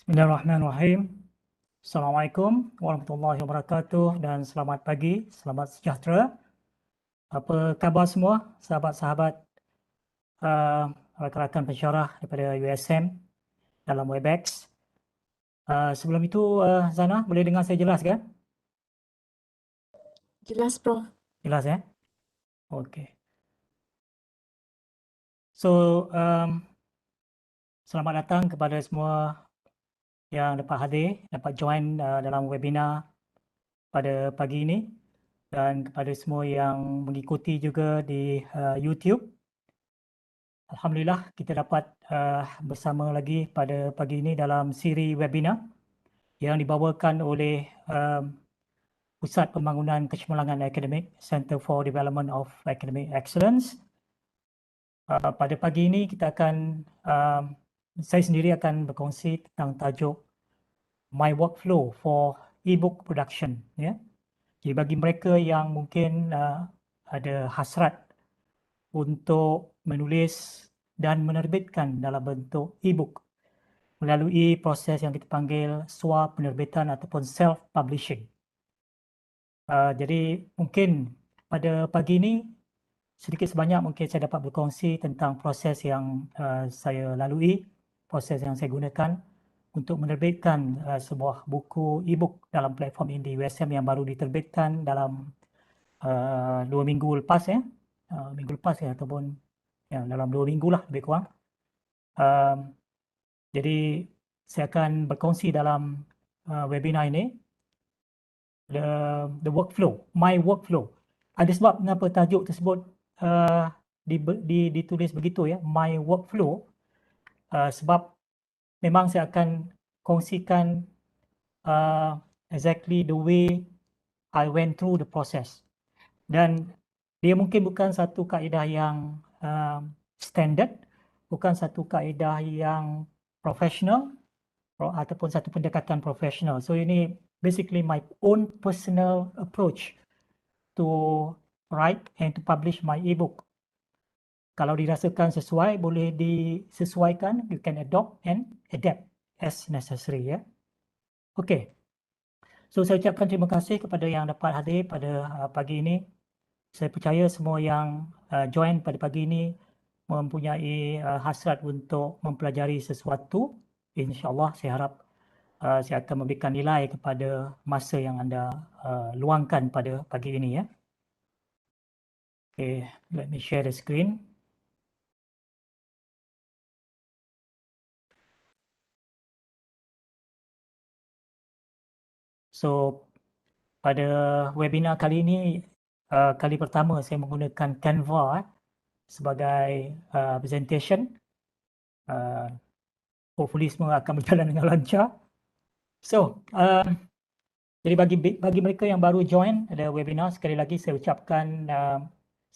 Bismillahirrahmanirrahim. Assalamualaikum warahmatullahi wabarakatuh dan selamat pagi, selamat sejahtera. Apa khabar semua, sahabat-sahabat rakan-rakan pensyarah daripada USM dalam Webex. Sebelum itu, Zana, boleh dengar saya jelas kan? Jelas, Prof. Jelas ya? Okey. So, selamat datang kepada semua yang dapat hadir, dapat join dalam webinar pada pagi ini, dan kepada semua yang mengikuti juga di YouTube. Alhamdulillah kita dapat bersama lagi pada pagi ini dalam siri webinar yang dibawakan oleh Pusat Pembangunan Kecemerlangan Akademik, Center for Development of Academic Excellence. Pada pagi ini kita akan, saya sendiri akan berkongsi tentang tajuk My Workflow for E-book Production. Ya. Jadi bagi mereka yang mungkin ada hasrat untuk menulis dan menerbitkan dalam bentuk e-book melalui proses yang kita panggil SWA penerbitan ataupun self-publishing. Jadi mungkin pada pagi ini sedikit sebanyak mungkin saya dapat berkongsi tentang proses yang saya lalui, proses yang saya gunakan untuk menerbitkan sebuah buku e-book dalam platform Indie USM yang baru diterbitkan dalam 2 minggu lepas ya. Minggu lepas ya ataupun ya, dalam 2 minggu lah lebih kurang. Jadi saya akan berkongsi dalam webinar ini the workflow, my workflow. Ada sebab kenapa tajuk tersebut ditulis begitu ya, my workflow, sebab memang saya akan kongsikan exactly the way I went through the process. Dan dia mungkin bukan satu kaedah yang standard, bukan satu kaedah yang profesional ataupun satu pendekatan profesional. So ini basically my own personal approach to write and to publish my e-book. Kalau dirasakan sesuai, boleh disesuaikan, you can adopt and adapt as necessary ya. Okay. So saya ucapkan terima kasih kepada yang dapat hadir pada pagi ini. Saya percaya semua yang join pada pagi ini mempunyai hasrat untuk mempelajari sesuatu. InsyaAllah saya harap saya akan memberikan nilai kepada masa yang anda luangkan pada pagi ini ya. Okay, let me share the screen. So pada webinar kali ini kali pertama saya menggunakan Canva sebagai presentation. Hopefully semua akan berjalan dengan lancar. So, jadi bagi mereka yang baru join ada webinar, sekali lagi saya ucapkan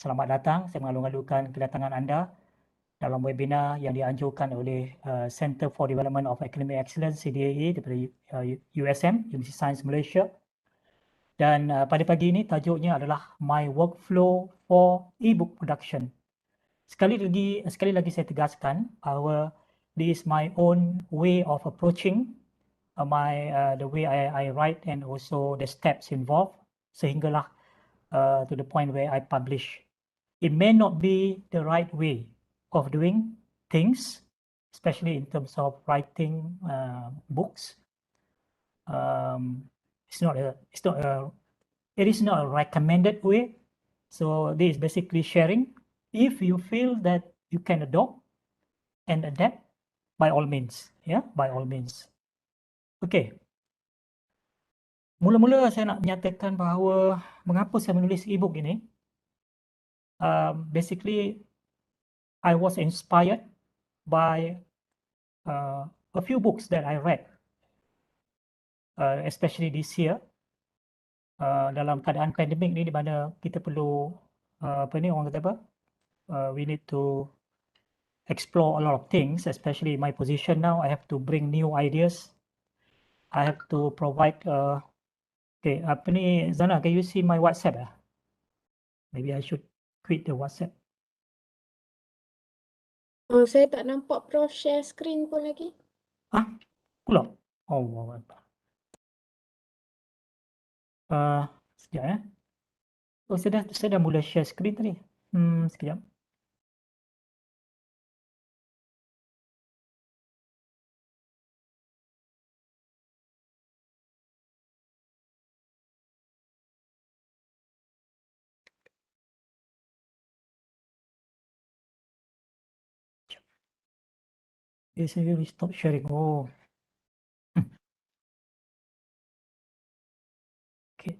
selamat datang. Saya mengalu-alukan kedatangan anda dalam webinar yang dianjurkan oleh Center for Development of Academic Excellence CDAE daripada USM, University Science Malaysia. Dan pada pagi ini tajuknya adalah My Workflow for E-book Production. Sekali lagi saya tegaskan bahawa this is my own way of approaching the way I write and also the steps involved sehinggalah to the point where I publish. It may not be the right way of doing things, especially in terms of writing books. It is not a recommended way. So this is basically sharing. If you feel that you can adopt and adapt, by all means, yeah, by all means. Okay. Mula-mula saya nak menyatakan bahawa mengapa saya menulis e-book ini. Basically, I was inspired by a few books that I read, especially this year. Dalam keadaan pandemik ni di mana kita perlu orang kata apa? We need to explore a lot of things, especially my position now. I have to bring new ideas. I have to provide. Okay, apa ni Zana? Can you see my WhatsApp? Maybe I should quit the WhatsApp. Saya tak nampak Prof share screen pun lagi. Pula? Allahu Akbar. Sekejap ya. Oh, saya dah mula share screen tadi. Sekejap. Saya will stop sharing. Oh. Okay.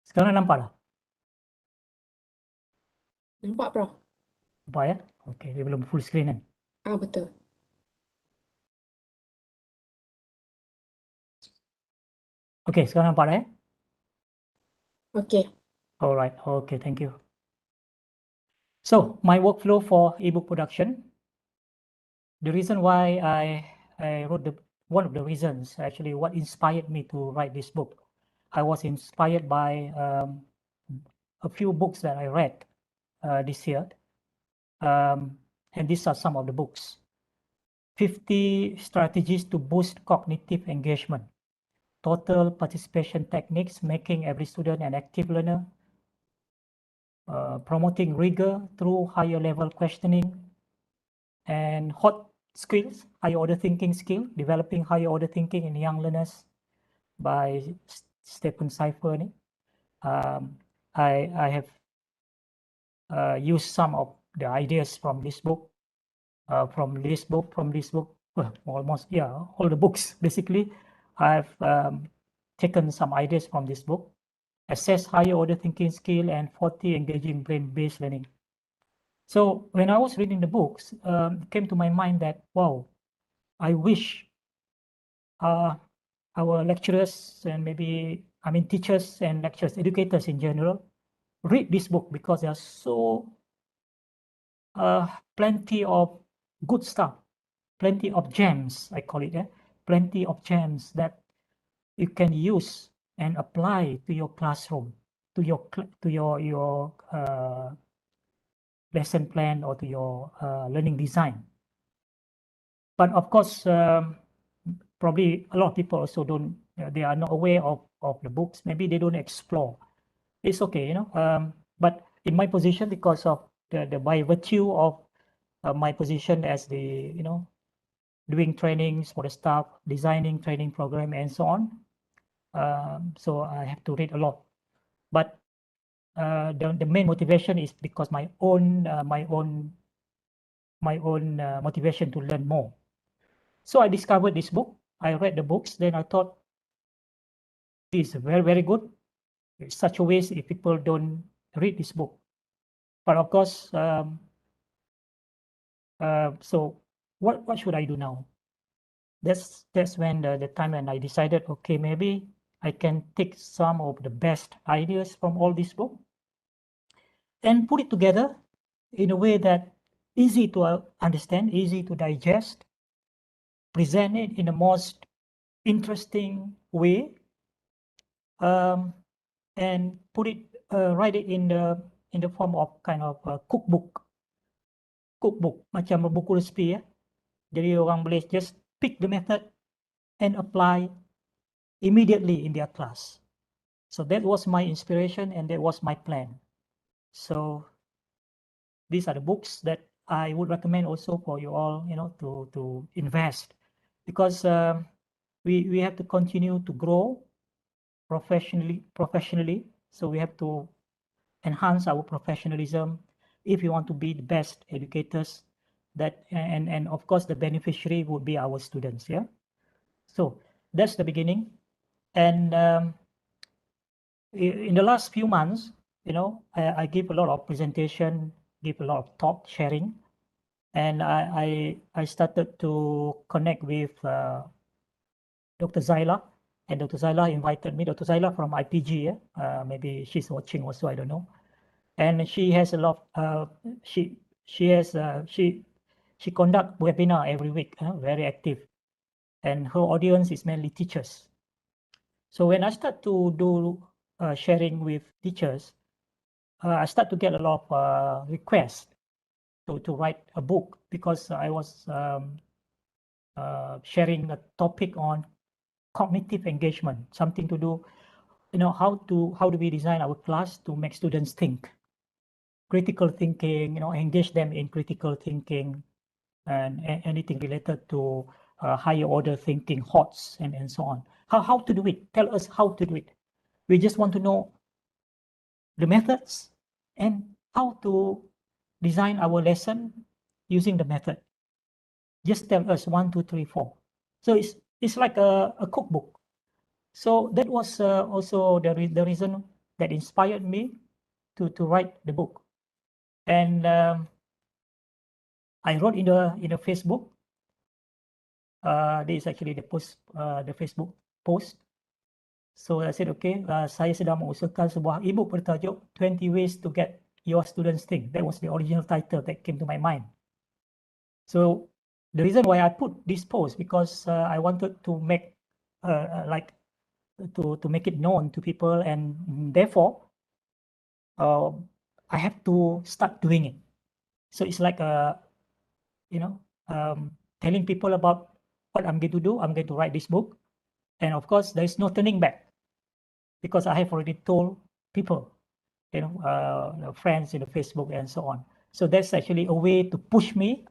Sekarang nampak dah? Nampak, Prof. Nampak ya? Okay, dia belum full screen kan? Betul. Okay, sekarang nampak dah ya? Okay. Alright, okay, thank you. So, my workflow for ebook production. The reason why I wrote one of the reasons, actually, what inspired me to write this book. I was inspired by a few books that I read this year. And these are some of the books. 50 strategies to boost cognitive engagement. Total participation techniques, making every student an active learner. Promoting rigor through higher level questioning. And hot skills, higher order thinking skill, developing higher order thinking in young learners by Stephen Cipher. I have used some of the ideas from this book, almost, yeah, all the books. Basically, I've taken some ideas from this book. Assess higher order thinking skill and 40 engaging brain-based learning. So when I was reading the books, it came to my mind that, wow, I wish our lecturers and maybe, teachers and lecturers, educators in general, read this book, because there's so plenty of good stuff, plenty of gems, I call it, plenty of gems that you can use and apply to your classroom, to your lesson plan, or to your learning design. But of course, probably a lot of people also don't, they are not aware of the books. Maybe they don't explore. It's okay, but in my position, because of the by virtue of my position as the, doing trainings for the staff, designing training program, and so on. So I have to read a lot. But the main motivation is because my own motivation to learn more. So I discovered this book. I read the books. Then I thought, this is very, very good. It's such a waste if people don't read this book. But of course, so what should I do now? That's when the time when I decided, okay, maybe I can take some of the best ideas from all this book and put it together in a way that easy to understand, easy to digest, present it in the most interesting way, and put it, write it in the form of kind of a cookbook, macam buku resipi ya. Jadi orang boleh just pick the method and apply immediately in their class. So that was my inspiration and that was my plan. So these are the books that I would recommend also for you all, to invest, because we have to continue to grow professionally. So we have to enhance our professionalism if we want to be the best educators. That and of course the beneficiary would be our students. Yeah. So that's the beginning, and in the last few months, I give a lot of presentation, give a lot of talk sharing, and I started to connect with Dr. Zaila, and Dr. Zaila invited me. Dr. Zaila from IPG, maybe she's watching also, I don't know. And she has a lot. She conduct webinar every week, very active, and her audience is mainly teachers. So when I start to do sharing with teachers, I start to get a lot of requests to write a book because I was sharing a topic on cognitive engagement, something to do, how do we design our class to make students think, critical thinking, engage them in critical thinking and anything related to higher order thinking, HOTS and so on. How to do it? Tell us how to do it. We just want to know the methods and how to design our lesson using the method. Just tell us 1, 2, 3, 4. So it's like a cookbook. So that was also the reason that inspired me to write the book. And I wrote in the Facebook. This is actually the Facebook post. So I said, okay, saya sedang mengusahakan sebuah ebook bertajuk 20 Ways to Get Your Students Think. That was the original title that came to my mind. So the reason why I put this post because I wanted to make to make it known to people, and therefore I have to start doing it. So it's like telling people about what I'm going to do. I'm going to write this book, and of course there is no turning back because I have already told people, friends in the Facebook and so on. So that's actually a way to push me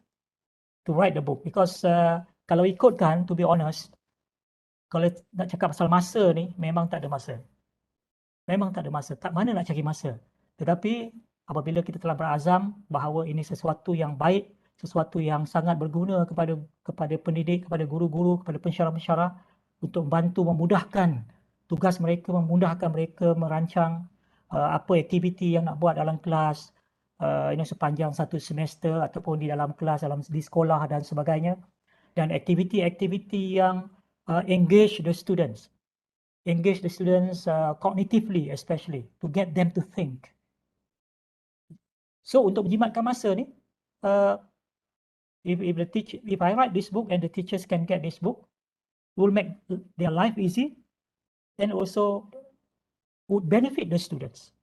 to write the book because kalau ikutkan, to be honest, kalau nak cakap pasal masa ni memang tak ada masa. Memang tak ada masa, tak mana nak cari masa. Tetapi apabila kita telah berazam bahawa ini sesuatu yang baik, sesuatu yang sangat berguna kepada pendidik, kepada guru-guru, kepada pensyarah-pensyarah untuk membantu memudahkan tugas mereka, memudahkan mereka merancang apa aktiviti yang nak buat dalam kelas, sepanjang satu semester ataupun di dalam kelas, di sekolah dan sebagainya, dan aktiviti-aktiviti yang engage the students cognitively, especially to get them to think. So untuk menjimatkan masa ni, if I write this book and the teachers can get this book, it will make their life easy and also would benefit the students.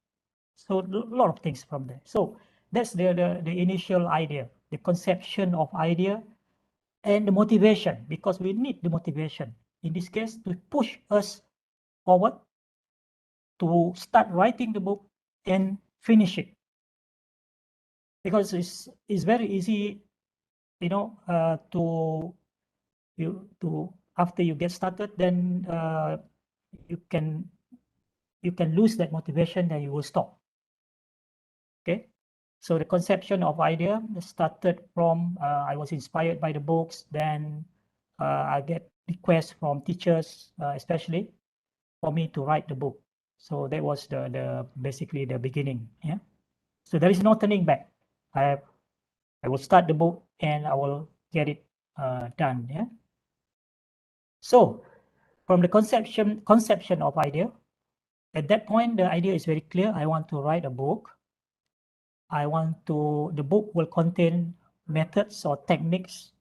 So a lot of things from there. So that's the initial idea, the conception of idea and the motivation, because we need the motivation in this case to push us forward to start writing the book and finish it, because it's very easy, to after you get started, then you can lose that motivation and you will stop. Okay, so the conception of idea started from I was inspired by the books, then I get requests from teachers, especially for me to write the book. So that was the basically the beginning. Yeah. So there is no turning back. I will start the book and I will get it done. Yeah. So from the conception of idea, at that point the idea is very clear. I want to write a book. The book will contain methods or techniques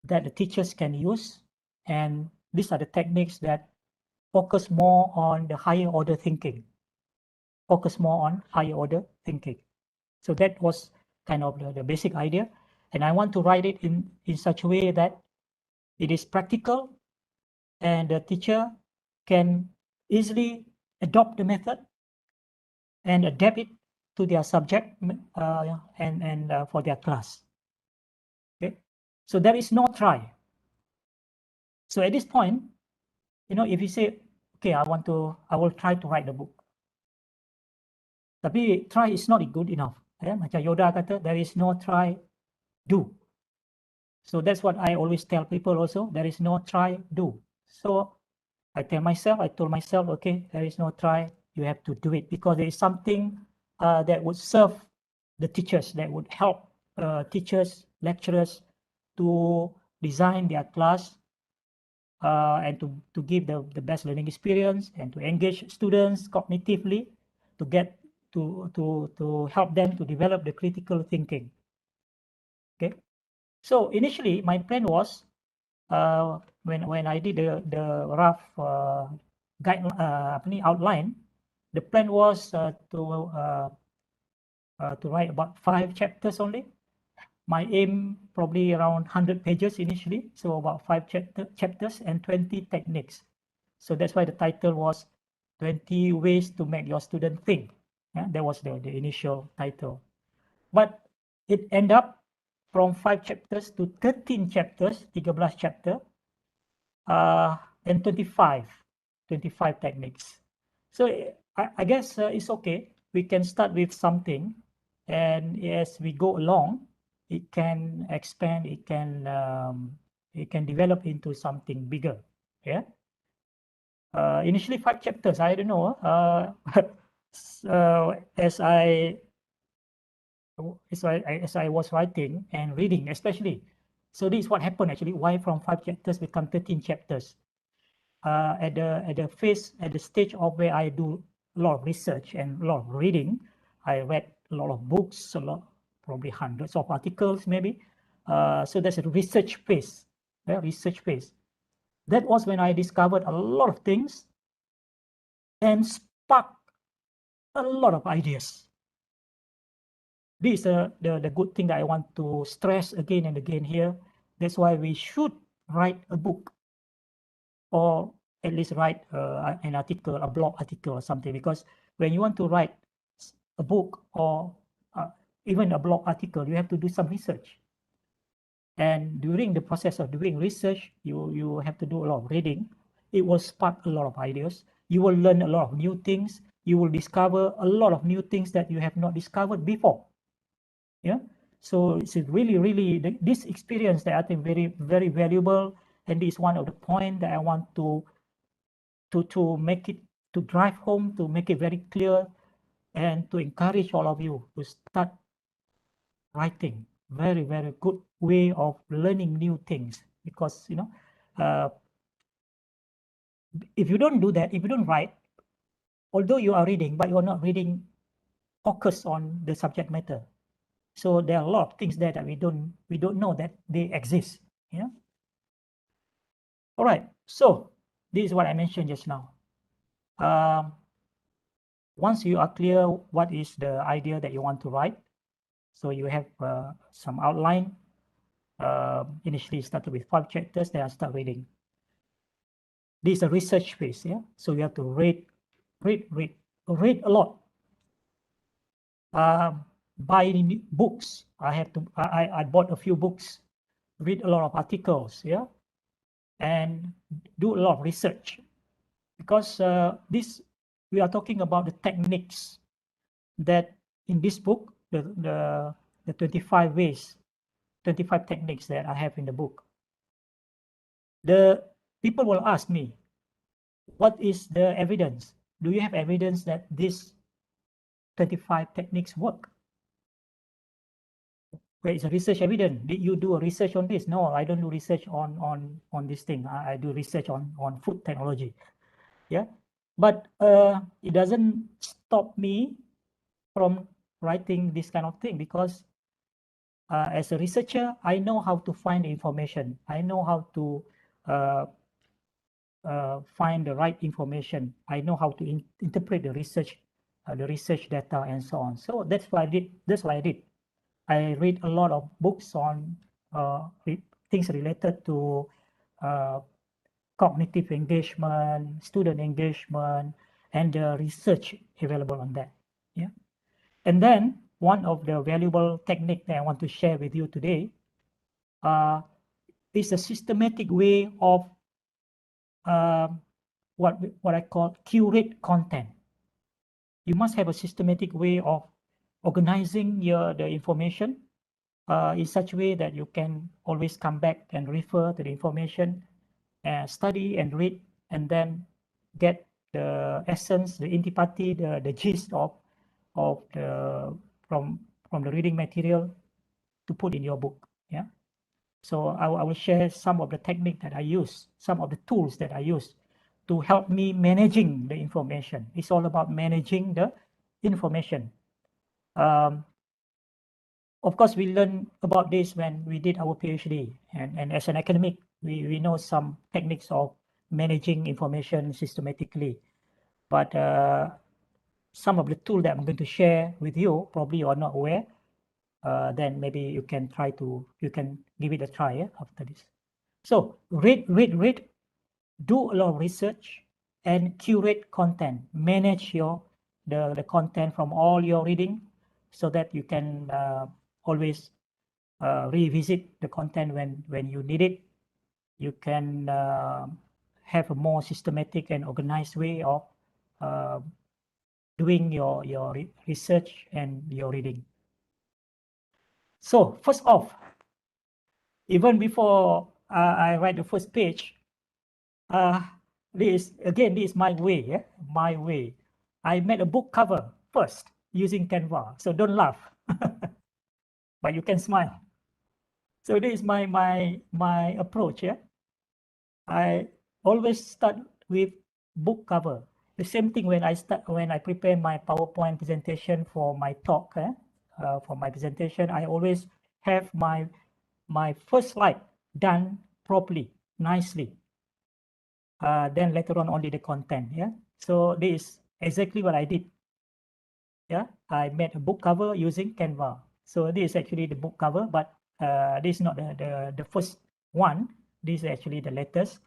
that the teachers can use, and these are the techniques that focus more on the higher order thinking. So that was kind of the basic idea, and I want to write it in such a way that it is practical and the teacher can easily adopt the method and adapt it to their subject and for their class. Okay, so there is no try. So at this point, if you say, okay, I will try to write the book, tapi try is not good enough. Macam Yoda kata, there is no try, do. So that's what I always tell people also, there is no try, do. So I told myself, okay, there is no try, you have to do it, because there is something that would serve the teachers, that would help teachers, lecturers to design their class and to give the best learning experience and to engage students cognitively, to get to help them to develop the critical thinking. Okay, so initially my plan was when I did the rough guide outline, the plan was to write about 5 chapters only, my aim probably around 100 pages initially, so about 5 chapters and 20 techniques. So that's why the title was 20 Ways to Make Your Student Think. Yeah, that was the initial title. But it ended up from 5 chapters to 13 chapters, 13 chapter, and 25 techniques. So I guess it's okay. We can start with something, and as we go along, it can expand, it can develop into something bigger. Yeah. Initially 5 chapters, I don't know. So as I was writing and reading, especially, so this is what happened actually. Why from 5 chapters become 13 chapters? At the stage of where I do a lot of research and a lot of reading, I read a lot of books, probably hundreds of articles maybe. So that's a research phase, research phase. That was when I discovered a lot of things and sparked a lot of ideas. This is the good thing that I want to stress again and again here. That's why we should write a book, or at least write an article, a blog article or something, because when you want to write a book or even a blog article, you have to do some research. And during the process of doing research, you have to do a lot of reading. It will spark a lot of ideas. You will learn a lot of new things. You will discover a lot of new things that you have not discovered before. Yeah. So it's really, really this experience that I think very, very valuable. And this is one of the points that I want to make it, to drive home, to make it very clear, and to encourage all of you to start writing. Very, very good way of learning new things, because if you don't do that, if you don't write, although you are reading, but you are not reading focus on the subject matter. So there are a lot of things there that we don't know that they exist. Yeah. All right. So this is what I mentioned just now. Once you are clear what is the idea that you want to write, so you have some outline. Initially started with 5 chapters, then I start reading. This is a research phase, yeah. So you have to read a lot. Buy books. I bought a few books, read a lot of articles, yeah, and do a lot of research, because we are talking about the techniques that in this book, the 25 ways, 25 techniques that I have in the book. The people will ask me, what is the evidence? Do you have evidence that these 25 techniques work? Where is the research evidence? Did you do a research on this? No, I don't do research on this thing. I do research on food technology. Yeah, but it doesn't stop me from writing this kind of thing, because as a researcher, I know how to find information. I know how to find the right information. I know how to interpret the research data, and so on. So that's what I did. I read a lot of books on things related to cognitive engagement, student engagement, and the research available on that. Yeah. And then one of the valuable technique that I want to share with you today is a systematic way of what I call curate content. You must have a systematic way of organizing the information in such a way that you can always come back and refer to the information, study and read, and then get the essence, the intipati, the gist of the from the reading material to put in your book. Yeah. So I will share some of the technique that I use, some of the tools that I use to help me managing the information. It's all about managing the information. Of course, we learned about this when we did our PhD, and as an academic, we know some techniques of managing information systematically. But some of the tools that I'm going to share with you, probably you are not aware. then maybe you can give it a try after this. So read, do a lot of research and curate content, manage the content from all your reading so that you can always revisit the content when you need it. You can have a more systematic and organized way of doing your research and your reading. So first off, even before I write the first page, this is my way, my way. I made a book cover first using Canva, so don't laugh, but you can smile. So this is my approach. I always start with book cover. The same thing when I prepare my PowerPoint presentation for my talk. For my presentation, I always have my first slide done properly, nicely. Then later on only the content. So this is exactly what I did. I made a book cover using Canva. So this is actually the book cover, but this is not the first one. This is actually the latest.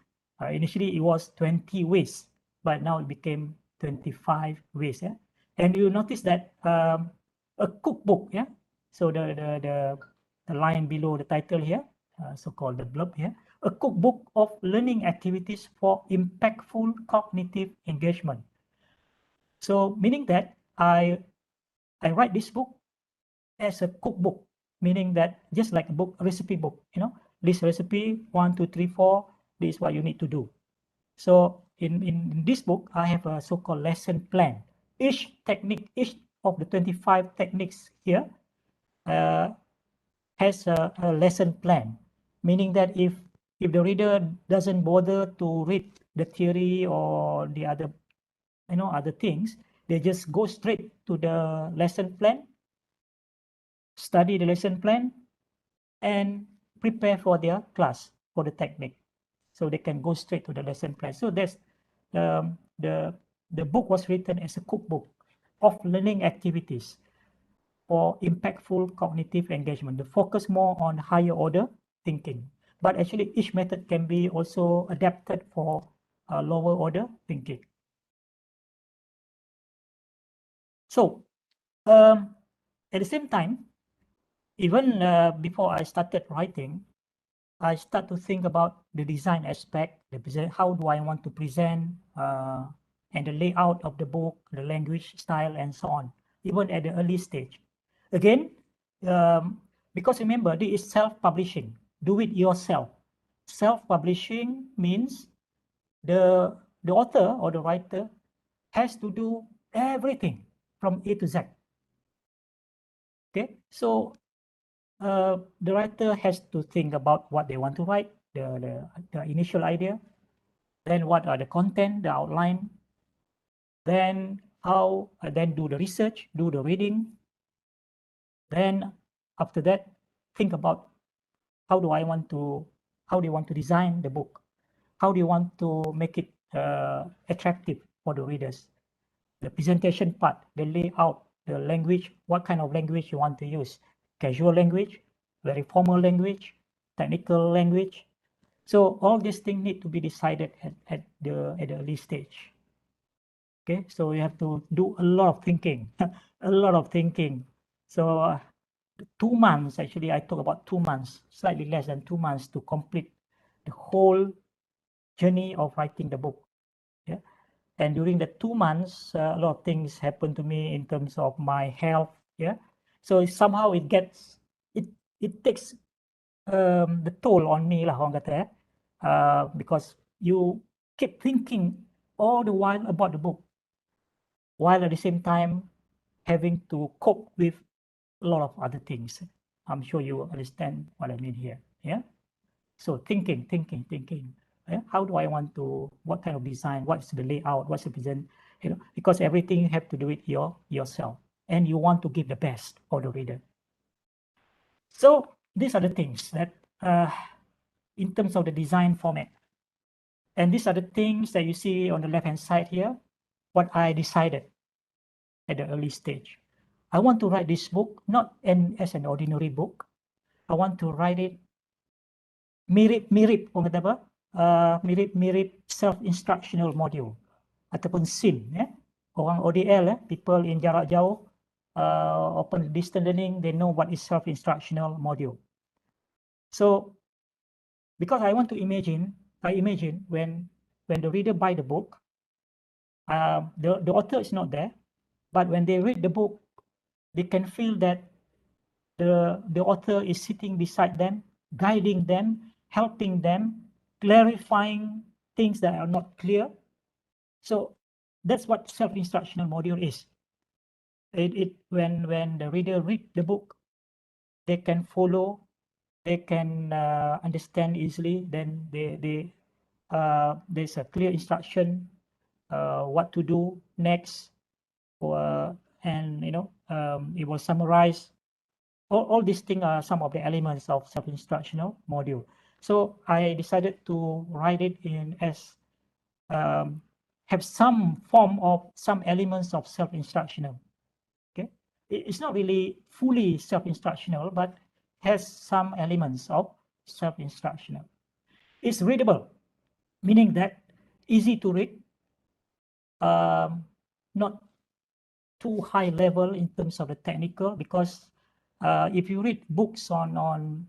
Initially it was 20 ways, but now it became 25 ways. And you notice that a cookbook. So the line below the title here, so-called the blurb here, a cookbook of learning activities for impactful cognitive engagement. So meaning that I write this book as a cookbook, meaning that just like a book, a recipe book, this recipe 1, 2, 3, 4, this is what you need to do. So in this book, I have a so-called lesson plan. Each technique, each of the 25 techniques here has a lesson plan, meaning that if the reader doesn't bother to read the theory or the other things, they just go straight to the lesson plan, study the lesson plan, and prepare for their class for the technique. So they can go straight to the lesson plan. So that's the book was written as a cookbook of learning activities for impactful cognitive engagement. The focus more on higher order thinking, but actually each method can be also adapted for lower order thinking. So at the same time, even before I started writing, I start to think about the design aspect, how do I want to present, and the layout of the book, the language style, and so on, even at the early stage. Again, because remember, this is self-publishing. Do it yourself. Self-publishing means the author or the writer has to do everything from A to Z. Okay, so the writer has to think about what they want to write, the initial idea, then what are the content, the outline, then then do the research, do the reading, then after that think about how do you want to design the book, how do you want to make it attractive for the readers, the presentation part, the layout, the language, what kind of language you want to use, casual language, very formal language, technical language. So all these things need to be decided at the early stage. Okay, so you have to do a lot of thinking, a lot of thinking. So 2 months, actually, I talk about 2 months, slightly less than 2 months to complete the whole journey of writing the book. And during the 2 months, a lot of things happened to me in terms of my health. So somehow it takes the toll on me lah, orang kata, because you keep thinking all the while about the book, while at the same time having to cope with a lot of other things. I'm sure you understand what I mean here. So thinking. How do I want to, what kind of design, what's the layout, what's the present, because everything you have to do it yourself, and you want to give the best for the reader. So these are the things that in terms of the design format. And these are the things that you see on the left-hand side here, what I decided at the early stage. I want to write this book not as an ordinary book. I want to write it mirip-mirip, orang kata apa? Mirip-mirip self-instructional module ataupun SIM, ya. Orang ODL, people in jarak jauh, open distance learning, they know what is self-instructional module. So, because I want to imagine when the reader buy the book, the author is not there, but when they read the book, they can feel that the author is sitting beside them, guiding them, helping them, clarifying things that are not clear. So that's what self-instructional module is. When the reader read the book, they can follow, they can understand easily. Then there's a clear instruction what to do next, and it will summarize. All these things are some of the elements of self-instructional module. So I decided to write it in as have some form of some elements of self-instructional. Okay, it's not really fully self-instructional, but has some elements of self-instructional. It's readable, meaning that easy to read, not too high level in terms of the technical, because if you read books on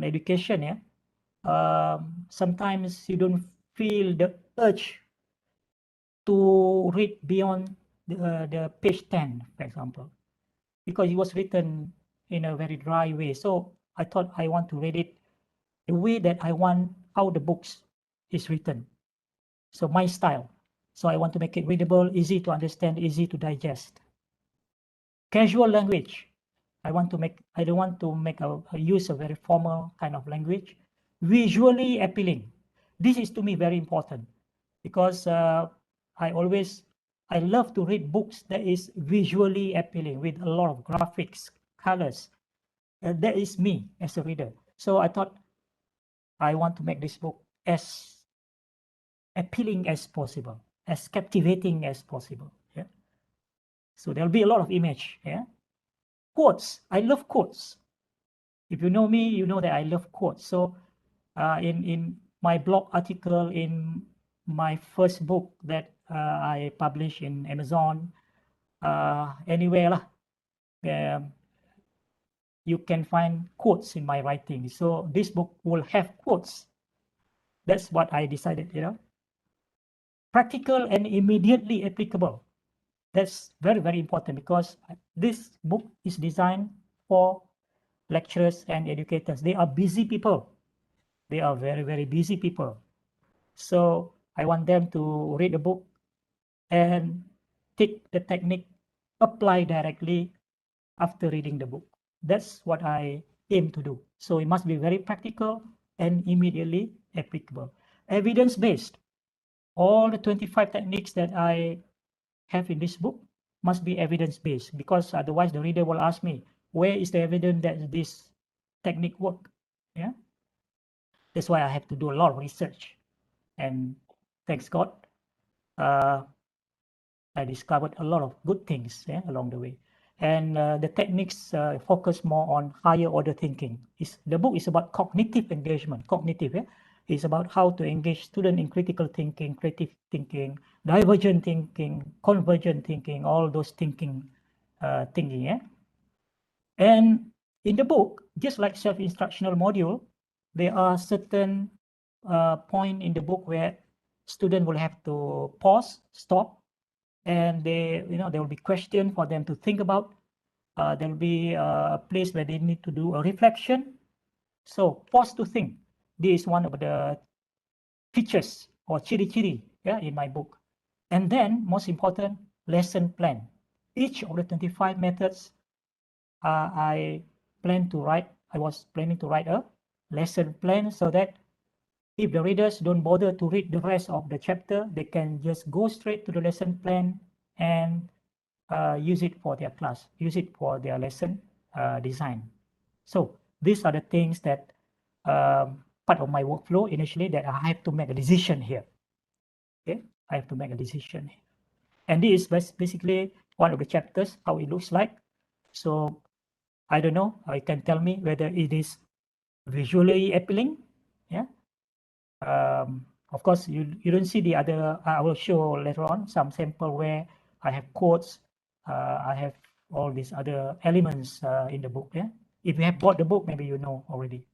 education, yeah, sometimes you don't feel the urge to read beyond the page 10, for example, because it was written in a very dry way. So I thought I want to read it the way that I want how the books is written. So my style. So I want to make it readable, easy to understand, easy to digest. Casual language. I don't want to make a use of very formal kind of language. Visually appealing. This is to me very important, because I love to read books that is visually appealing with a lot of graphics, colors. That is me as a reader. So I thought I want to make this book as appealing as possible, as captivating as possible. Yeah. So there'll be a lot of image. Yeah. Quotes. I love quotes. If you know me, you know that I love quotes. So in my blog article, in my first book that I published in Amazon, anywhere lah, you can find quotes in my writing. So this book will have quotes. That's what I decided, Practical and immediately applicable. That's very, very important, because this book is designed for lecturers and educators. They are busy people. They are very, very busy people. So I want them to read the book and take the technique, apply directly after reading the book. That's what I aim to do. So it must be very practical and immediately applicable. Evidence-based. All the 25 techniques that I have in this book must be evidence-based, because otherwise the reader will ask me, where is the evidence that this technique work? Yeah. That's why I have to do a lot of research. And thanks God, I discovered a lot of good things along the way. And the techniques focus more on higher order thinking. The book is about cognitive engagement. Cognitive, is about how to engage students in critical thinking, creative thinking, divergent thinking, convergent thinking, all those thinking. And in the book, just like self-instructional module, there are certain point in the book where student will have to pause, stop, and there will be question for them to think about. There will be a place where they need to do a reflection. So pause to think. This is one of the features or ciri-ciri in my book. And then, most important, lesson plan. Each of the 25 methods I was planning to write a lesson plan, so that if the readers don't bother to read the rest of the chapter, they can just go straight to the lesson plan and use it for their class, use it for their lesson design. So these are the things that part of my workflow initially, that I have to make a decision here. Okay, I have to make a decision here. And this is basically one of the chapters, how it looks like. So I don't know, you can tell me whether it is visually appealing. Yeah. Of course, you don't see the other. I will show later on some sample where I have quotes. I have all these other elements in the book. Yeah. If you have bought the book, maybe you know already.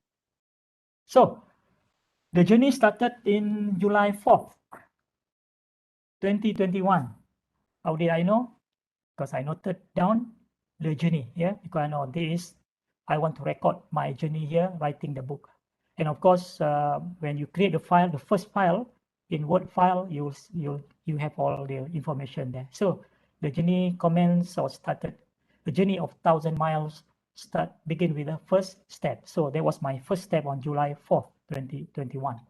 So the journey started in July 4th, 2021. How did I know? Because I noted down the journey. Yeah. Because I know this, I want to record my journey here, writing the book. And of course, when you create the file, the first file in Word file, you have all the information there. So the journey commenced or started. The journey of 1,000 miles begin with the first step. So that was my first step on July 4th, 2021.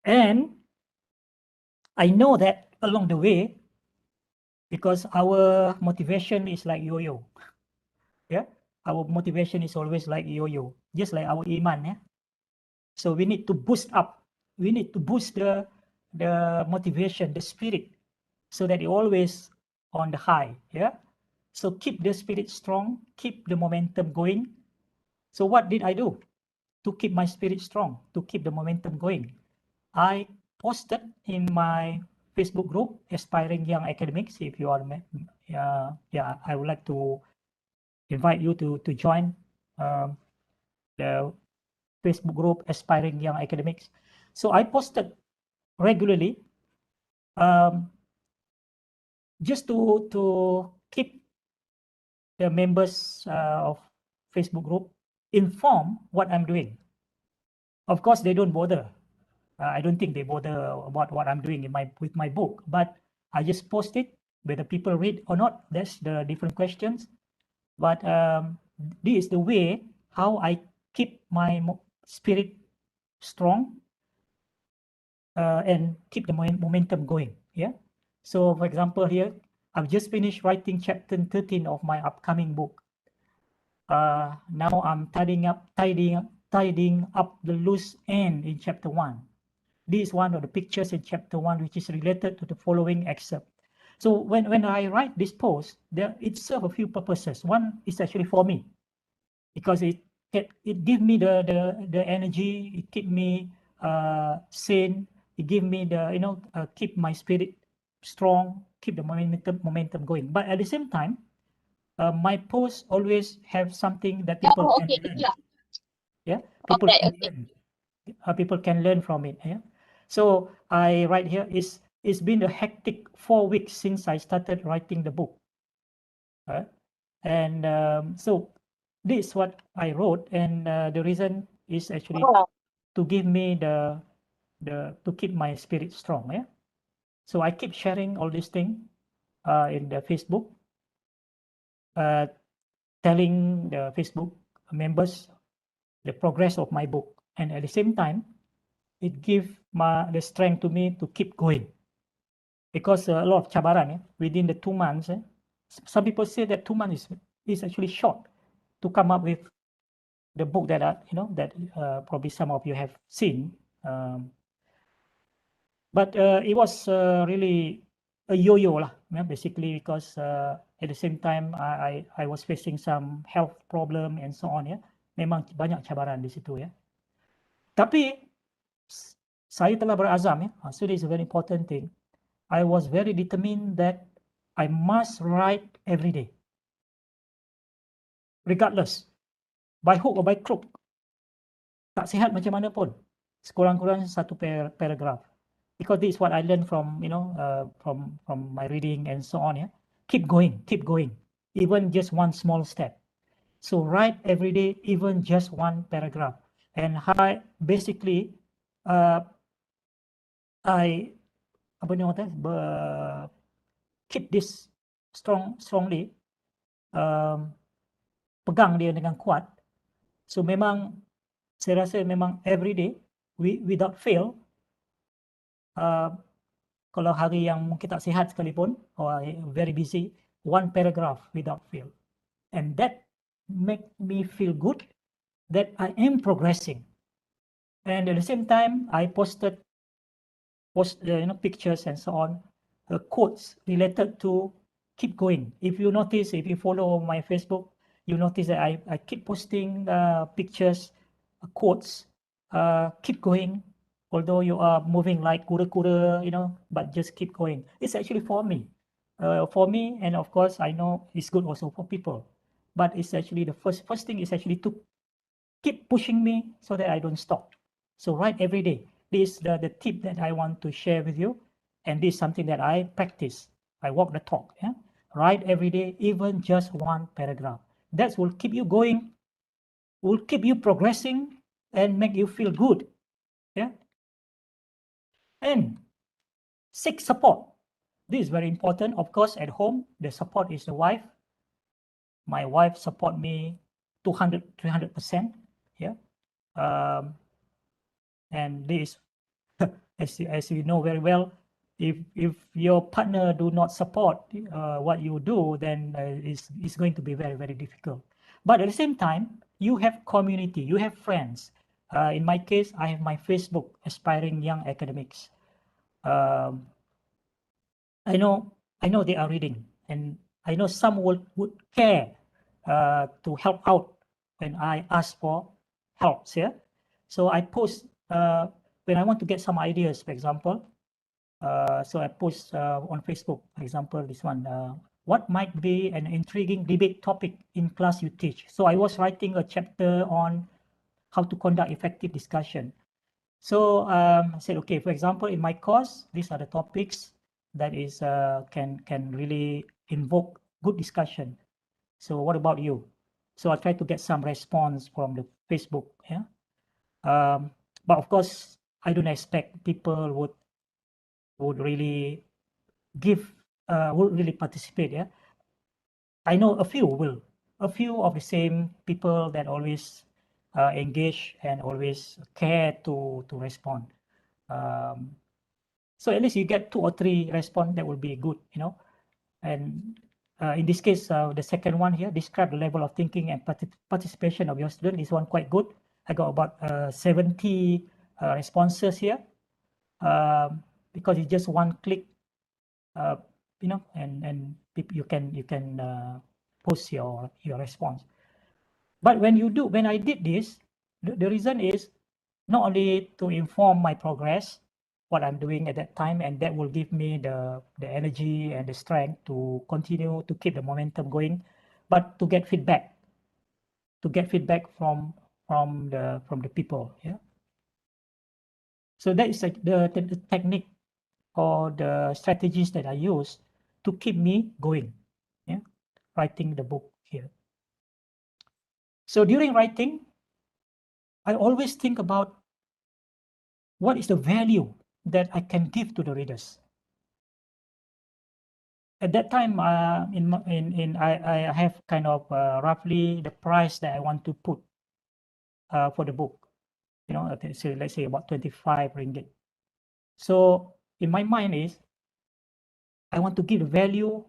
And I know that along the way, because our motivation is like yo-yo. Yeah, our motivation is always like yo-yo, just like our iman. Yeah. So we need to boost up. We need to boost the motivation, the spirit, so that it always on the high. Yeah. So keep the spirit strong, keep the momentum going. So what did I do to keep my spirit strong, to keep the momentum going? I posted in my Facebook group, Aspiring Young Academics. If you are, yeah, I would like to invite you to join the Facebook group Aspiring Young Academics. So I posted regularly, just to keep the members of Facebook group informed what I'm doing. Of course, they don't bother. I don't think they bother about what I'm doing with my book, but I just post it. Whether people read or not, that's the different questions. But this is the way how I keep my spirit strong and keep the momentum going. Yeah. So for example, here I've just finished writing chapter 13 of my upcoming book. Now I'm tidying up the loose end in chapter 1. This is one of the pictures in chapter 1, which is related to the following excerpt. So when I write this post, it serves a few purposes. One is actually for me, because it gives me the energy, it keep me sane, it give me the keep my spirit strong, keep the momentum going. But at the same time, my posts always have something that people can learn. Yeah, people can learn. People can learn from it. Yeah. So I write here, it's been a hectic 4 weeks since I started writing the book. And so this is what I wrote, and the reason is actually to give me to keep my spirit strong. Yeah. So I keep sharing all these things in the Facebook, telling the Facebook members the progress of my book, and at the same time, it gives the strength to me to keep going, because a lot of cabaran within the 2 months. Some people say that 2 months is actually short to come up with the book that probably some of you have seen. But it was really a yo-yo lah, basically, because at the same time I was facing some health problem and so on. Ya, memang banyak cabaran di situ ya. Tapi saya telah berazam ya. So this is a very important thing. I was very determined that I must write every day, regardless, by hook or by crook. Tak sihat macam mana pun, sekurang-kurangnya satu paragraph. Because this is what I learned from from my reading and so on. Yeah, keep going, even just one small step. So write every day, even just one paragraph. And I basically I keep this strongly, pegang dia dengan kuat. So memang saya rasa memang every day without fail, kalau hari yang mungkin tak sihat sekalipun or very busy, one paragraph without fail, and that make me feel good that I am progressing. And at the same time, I posted pictures and so on, quotes related to keep going. If you notice, if you follow my Facebook, you notice that I keep posting pictures, quotes, keep going, although you are moving like kura-kura, you know, but just keep going. It's actually for me. And of course, I know it's good also for people. But it's actually the first thing is actually to keep pushing me so that I don't stop. So write every day. This is the tip that I want to share with you. And this is something that I practice. I walk the talk. Yeah? Write every day, even just one paragraph. That will keep you going, will keep you progressing, and make you feel good. Yeah. And seek support. This is very important. Of course, at home, the support is the wife. My wife support me 200, 300%. Yeah. And this, as you know very well, if your partner do not support what you do, then it's going to be very, very difficult. But at the same time, you have community, you have friends. In my case, I have my Facebook, Aspiring Young Academics. Um, I know they are reading, and I know some would care to help out when I ask for help. Yeah, so I post when I want to get some ideas, for example. So I post on Facebook, for example, this one. What might be an intriguing debate topic in class you teach? So I was writing a chapter on how to conduct effective discussion. So I said, okay, for example, in my course, these are the topics that is can really invoke good discussion. So what about you? So I try to get some response from the Facebook. Yeah. But of course, I don't expect people would really give would really participate. Yeah. I know a few will. A few of the same people that always engage and always care to respond. Um, So at least you get 2 or 3 response, that will be good, you know. And in this case, the second one here, describe the level of thinking and participation of your student. This one quite good. I got about 70 responses here, because it's just one click, you know, and you can post your response. But when I did this, the reason is not only to inform my progress, what I'm doing at that time, and that will give me the energy and the strength to continue to keep the momentum going, but to get feedback, from the people. Yeah. So that is like the technique or the strategies that I use to keep me going. Yeah, writing the book here. So during writing, I always think about what is the value that I can give to the readers. At that time, I have kind of roughly the price that I want to put for the book. You know, so let's say about 25 ringgit. So in my mind is, I want to give value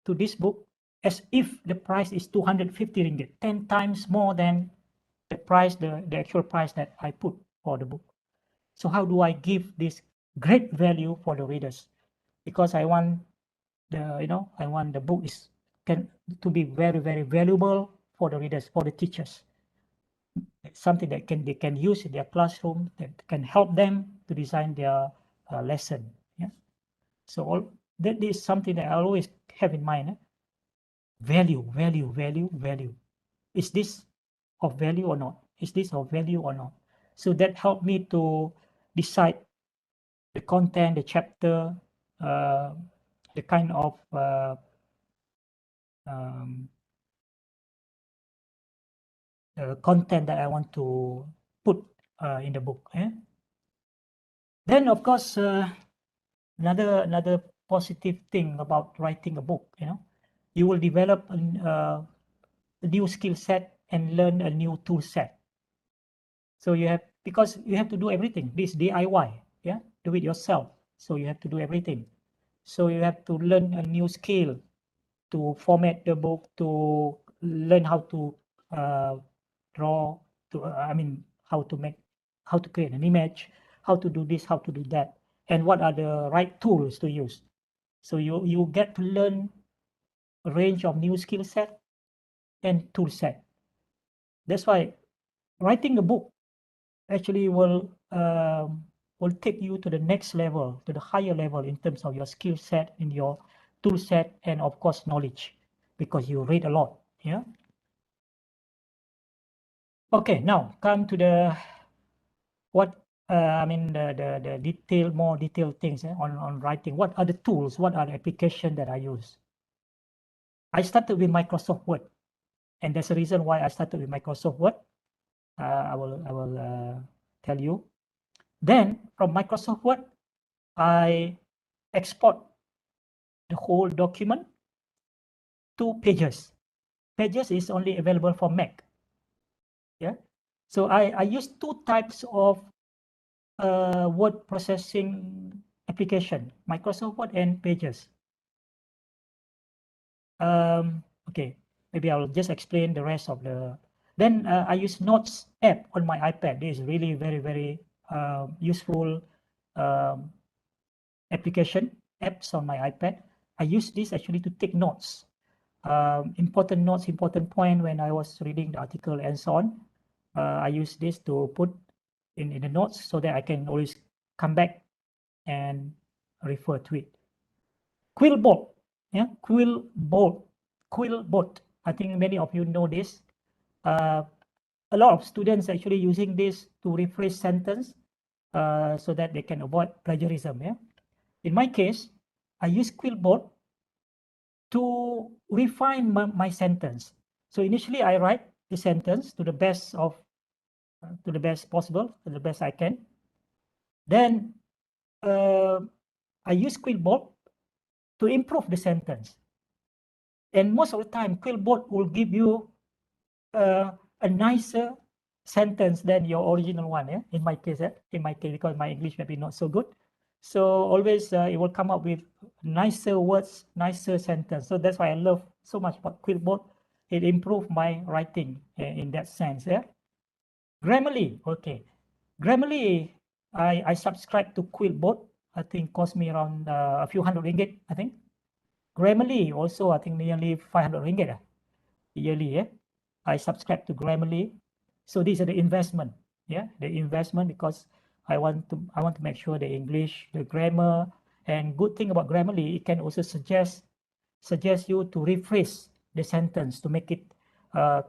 to this book as if the price is 250 ringgit, 10 times more than the price, the actual price that I put for the book. So how do I give this great value for the readers? Because I want I want the book to be very, very valuable for the readers, for the teachers. It's something that they can use in their classroom, that can help them to design their lesson. Yeah. So that is something that I always have in mind. Value, value, value, value. Is this of value or not? Is this of value or not? So that helped me to decide the content, the chapter, the kind of um, content that I want to put in the book. Then, of course, another positive thing about writing a book, you will develop a new skill set and learn a new tool set. So because you have to do everything. This DIY, do it yourself. So you have to do everything. So you have to learn a new skill to format the book, to learn how to draw, how to create an image, how to do this, how to do that, and what are the right tools to use. So you get to learn a range of new skill set and tool set. That's why writing a book actually will take you to the next level, to the higher level in terms of your skill set, in your tool set, and of course knowledge, because you read a lot. Yeah. Okay, now come to the what I mean the more detailed things on writing. What are the tools? What are the applications that I use? I started with Microsoft Word, and there's a reason why I started with Microsoft Word. I will tell you. Then from Microsoft Word, I export the whole document to Pages. Pages is only available for Mac. Yeah. So I use two types of word processing application, Microsoft Word and Pages. Okay, maybe I'll just explain the rest of the. Then I use Notes app on my iPad. This is really very useful application apps on my iPad. I use this actually to take notes, important notes, important point when I was reading the article and so on. I use this to put in the notes so that I can always come back and refer to it. Quillbot, yeah, Quillbot. I think many of you know this. A lot of students actually using this to rephrase sentence so that they can avoid plagiarism. Yeah. In my case, I use Quillbot to refine my sentence. So initially, I write the sentence to the best possible, to the best I can. Then I use Quillbot to improve the sentence. And most of the time, Quillbot will give you a nicer sentence than your original one. Yeah? In my case, because my English may be not so good. So always it will come up with nicer words, nicer sentence. So that's why I love so much about Quillbot. It improved my writing in that sense. Yeah. Grammarly, okay. Grammarly, I subscribe to Quillbot. I think cost me around a few hundred ringgit, I think. Grammarly also, I think nearly 500 ringgit yearly. Yeah, I subscribe to Grammarly. So these are the investment. Yeah, the investment because I want to make sure the English, the grammar, and good thing about Grammarly, it can also suggest you to rephrase the sentence to make it to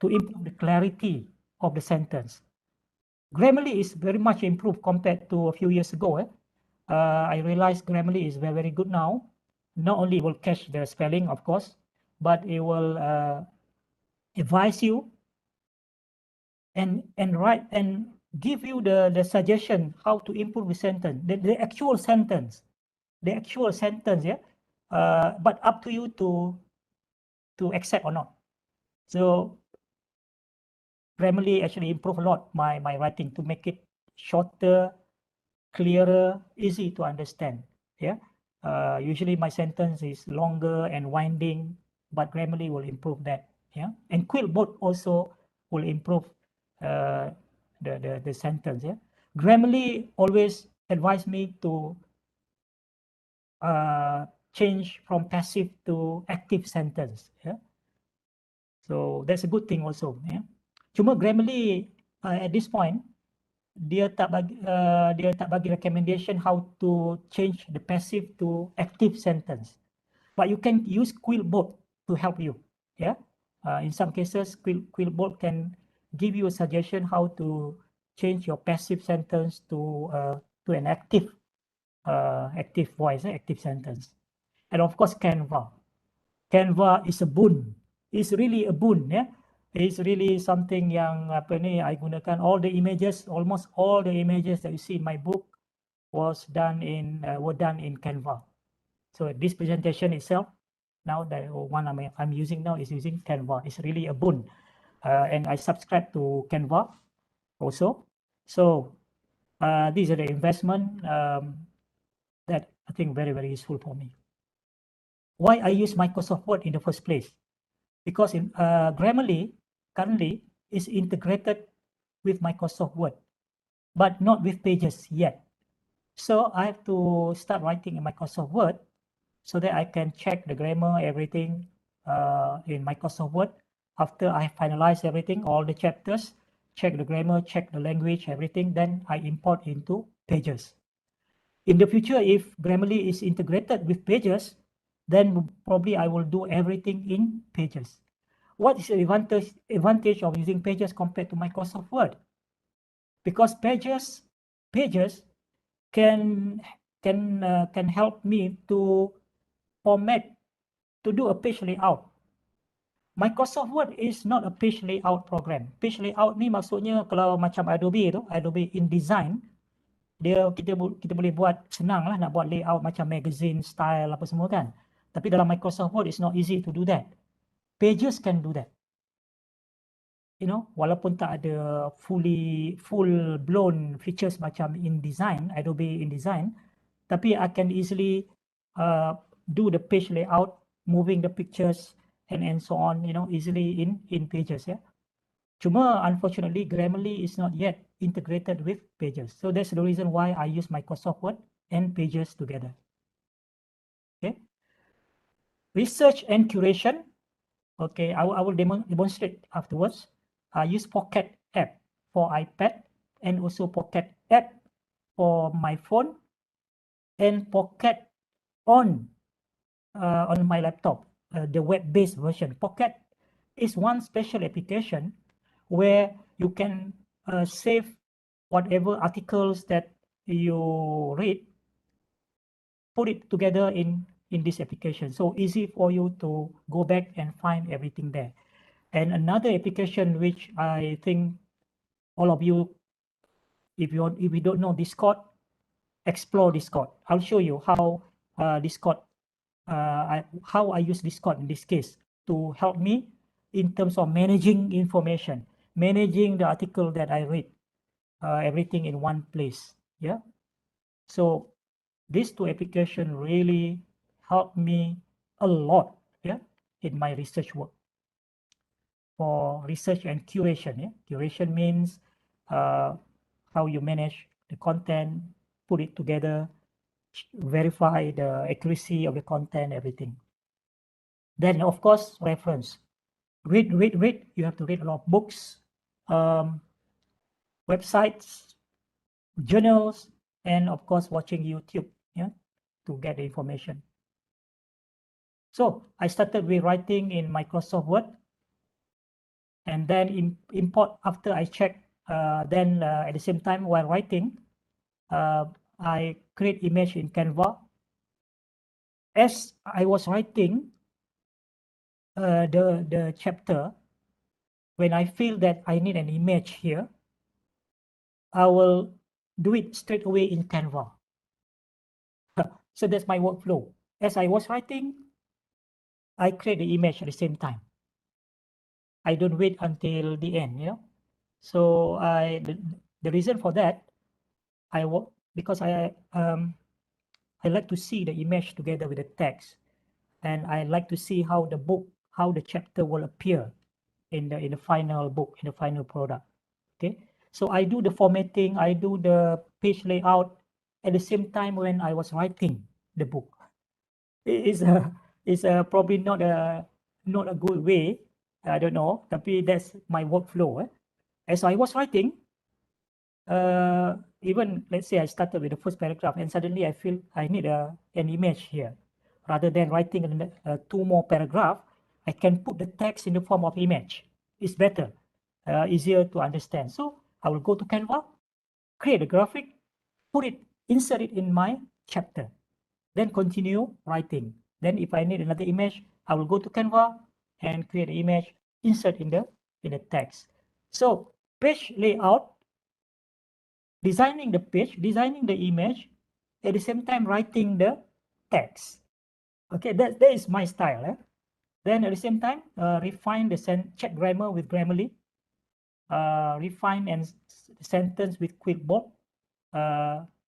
improve the clarity of the sentence. Grammarly is very much improved compared to a few years ago. I realized Grammarly is very good now. Not only will catch the spelling, of course, but it will advise you and write and give you the suggestion how to improve the sentence, the actual sentence, yeah. But up to you to accept or not. So Grammarly actually improve a lot my writing to make it shorter, clearer, easy to understand. Yeah. Usually my sentence is longer and winding, but Grammarly will improve that. Yeah. And Quillbot also will improve the sentence. Yeah. Grammarly always advise me to change from passive to active sentence. Yeah. So that's a good thing also. Yeah. Cuma Grammarly at this point dia tak bagi recommendation how to change the passive to active sentence, but you can use Quillbot to help you. Yeah, in some cases Quillbot can give you a suggestion how to change your passive sentence to an active voice, active sentence. And of course Canva is a boon. It's really a boon. Yeah, it's really something yang apa ni I gunakan. Almost all the images that you see in my book were done in Canva. So this presentation itself, now the one I'm using now is using Canva. It's really a boon, and I subscribe to Canva also. So these are the investment that I think very useful for me. Why I use Microsoft Word in the first place? Because in Grammarly currently is integrated with Microsoft Word, but not with Pages yet. So I have to start writing in Microsoft Word so that I can check the grammar, everything in Microsoft Word. After I finalize everything, all the chapters, check the grammar, check the language, everything, then I import into Pages. In the future, if Grammarly is integrated with Pages, then probably I will do everything in Pages. What is the advantage of using Pages compared to Microsoft Word? Because Pages can help me to format, to do a page layout. Microsoft Word is not a page layout program. Page layout ni maksudnya kalau macam Adobe tu, Adobe InDesign, kita boleh buat senang lah nak buat layout macam magazine style apa semua kan. Tapi dalam Microsoft Word it's not easy to do that. Pages can do that. You know, walaupun tak ada full blown features macam InDesign, Adobe InDesign, tapi I can easily do the page layout, moving the pictures and so on, you know, easily in Pages, yeah. Cuma unfortunately Grammarly is not yet integrated with Pages, so that's the reason why I use Microsoft Word and Pages together. Okay. Research and curation. Okay, I will demonstrate afterwards. I use Pocket app for iPad and also Pocket app for my phone and Pocket on my laptop, the web-based version. Pocket is one special application where you can save whatever articles that you read, put it together in this application. So easy for you to go back and find everything there. And another application which I think all of you, if you don't know Discord, explore Discord. I'll show you how Discord, how I use Discord in this case to help me in terms of managing information, managing the article that I read, everything in one place. Yeah. So these two applications really help me a lot, yeah, in my research work. For research and curation, yeah, curation means how you manage the content, put it together, verify the accuracy of the content, everything. Then of course reference. Read. You have to read a lot of books, websites, journals, and of course watching YouTube, yeah, to get the information. So I started with writing in Microsoft Word, and then import after I check. Then at the same time while writing, I create image in Canva. As I was writing the chapter, when I feel that I need an image here, I will do it straight away in Canva. So that's my workflow. As I was writing, I create the image at the same time. I don't wait until the end, you know. So the reason for that, because I like to see the image together with the text, and I like to see how the chapter will appear in the final book, in the final product. Okay, so I do the formatting, I do the page layout at the same time when I was writing the book. It's probably not a good way, I don't know, tapi that's my workflow. As I was writing, even let's say I started with the first paragraph and suddenly I feel I need an image here. Rather than writing two more paragraphs, I can put the text in the form of image. It's better, easier to understand. So I will go to Canva, create a graphic, insert it in my chapter, then continue writing. Then if I need another image, I will go to Canva and create an image, insert in the text. So page layout, designing the page, designing the image, at the same time writing the text. Okay, that is my style. Then at the same time, refine check grammar with Grammarly, refine and sentence with QuickBook.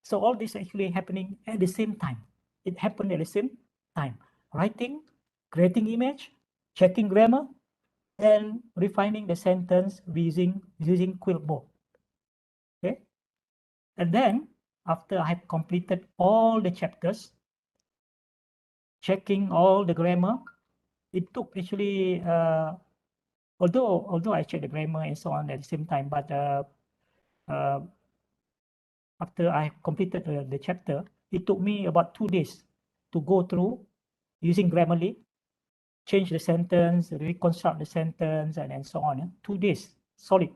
So all this actually happening at the same time. It happened at the same time. Writing, creating image, checking grammar, and refining the sentence using QuickBook. Okay. And then after I have completed all the chapters, checking all the grammar. It took actually, although I checked the grammar and so on at the same time, but after I completed the chapter, it took me about 2 days to go through using Grammarly, change the sentence, reconstruct the sentence, and so on. 2 days solid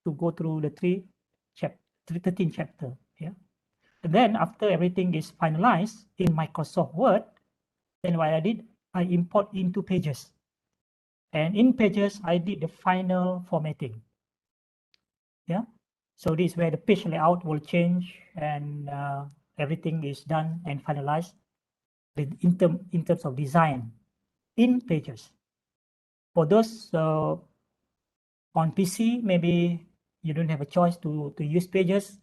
to go through the 13 chapter. Yeah. And then after everything is finalized in Microsoft Word, then what I did, I import into Pages. And in Pages, I did the final formatting. Yeah. So this is where the page layout will change and everything is done and finalized in terms of design in Pages. For those on PC, maybe you don't have a choice to use Pages.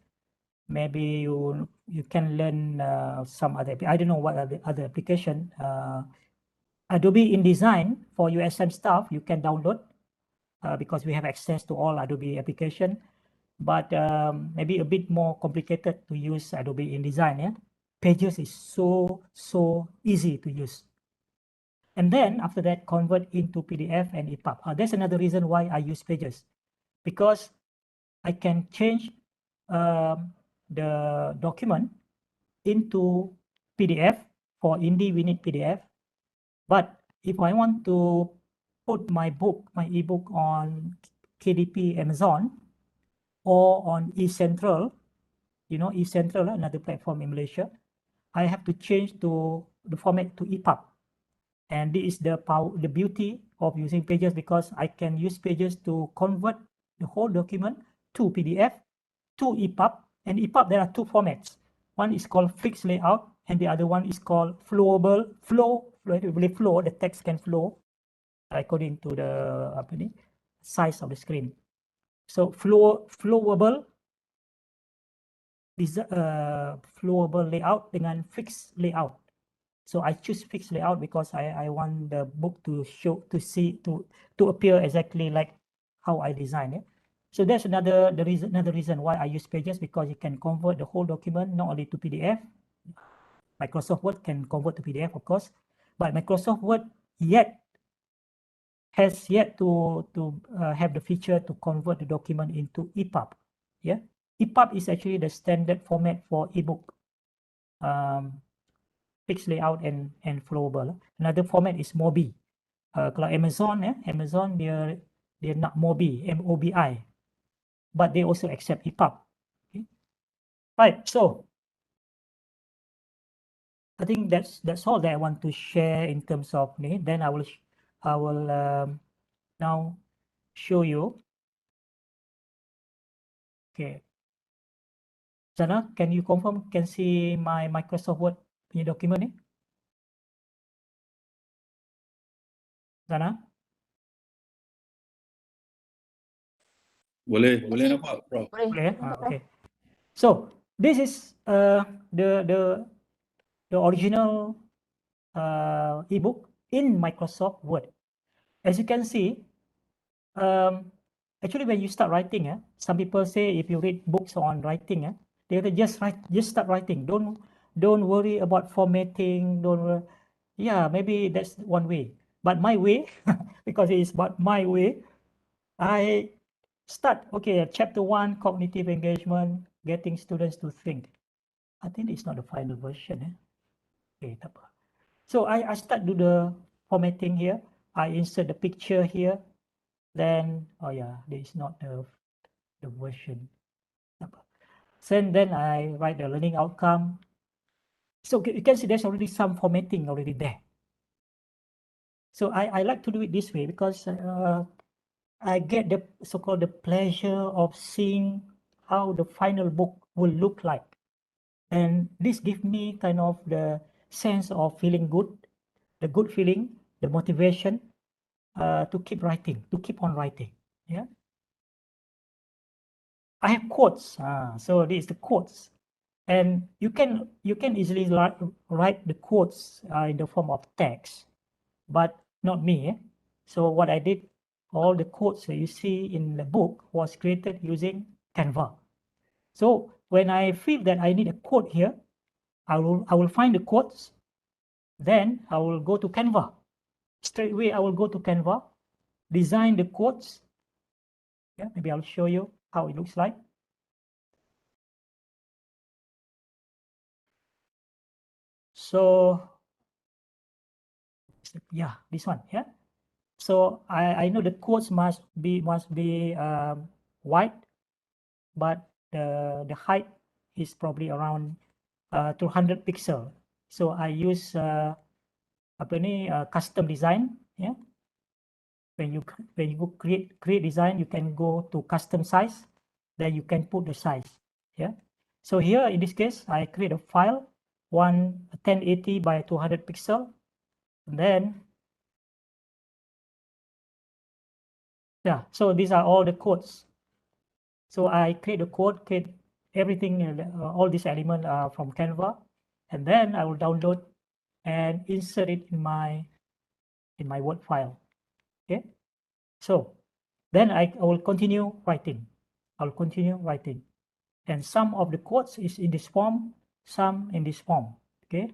Maybe you can learn some other. I don't know what are the other application. Adobe InDesign for USM staff you can download because we have access to all Adobe application. But maybe a bit more complicated to use Adobe InDesign. Yeah? Pages is so easy to use. And then after that, convert into PDF and EPUB. That's another reason why I use Pages, because I can change the document into PDF. For Indie, we need PDF. But if I want to put my ebook on KDP Amazon or on eCentral, you know, eCentral, another platform in Malaysia, I have to change to the format to EPUB. And this is the beauty of using Pages, because I can use Pages to convert the whole document to PDF, to EPUB. And EPUB, there are two formats. One is called fixed layout, and the other one is called flowable. Flow, the text can flow according to the size of the screen. So flowable layout dengan fixed layout. So I choose fixed layout because I want the book to appear exactly like how I design it. So that's another reason why I use Pages, because you can convert the whole document not only to PDF. Microsoft Word can convert to PDF, of course, but Microsoft Word has yet to have the feature to convert the document into EPUB. Yeah, EPUB is actually the standard format for ebook. Fixed layout and flowable. Another format is MOBI. Kalau Amazon, Amazon dia nak MOBI, MOBI, but they also accept EPUB. Okay. Right, so I think that's all that I want to share in terms of ni. Then I will now show you. Okay, Zana, can you confirm? Can see my Microsoft Word punya document ni? Zana? Boleh nampak, Prof. Boleh. Okay. So this is the original ebook in Microsoft Word. As you can see, actually when you start writing, some people say if you read books on writing, they just start writing. Don't worry about formatting. Yeah, maybe that's one way. But my way, because it is about my way, I start, okay, chapter 1, cognitive engagement, getting students to think. I think it's not the final version. Okay, tak apa. So I start do the formatting here. I insert the picture here. Then, oh yeah, this is not the version. So then I write the learning outcome. So you can see there's already some formatting already there. So I like to do it this way because I get the so-called the pleasure of seeing how the final book will look like. And this gives me kind of the sense of feeling good, the good feeling, the motivation to keep writing, to keep on writing. Yeah. I have quotes. So this is the quotes. And you can easily write the quotes in the form of text, but not me. So what I did, all the quotes that you see in the book was created using Canva. So when I feel that I need a quote here, I will find the quotes Then I will go to Canva. Straight away, I will go to Canva, design the quotes. Yeah, maybe I'll show you how it looks like. So yeah, this one. Yeah. So I know the quotes must be wide, but the height is probably around 200 pixel. So I use custom design. Yeah. When you create design, you can go to custom size, then you can put the size. Yeah. So here in this case, I create a file 1080 by 200 pixel, and then yeah. So these are all the codes. So I create the code, create everything, all these elements from Canva, and then I will download and insert it in my Word file. Okay. So then I will continue writing. I'll continue writing. And some of the quotes is in this form, some in this form. Okay.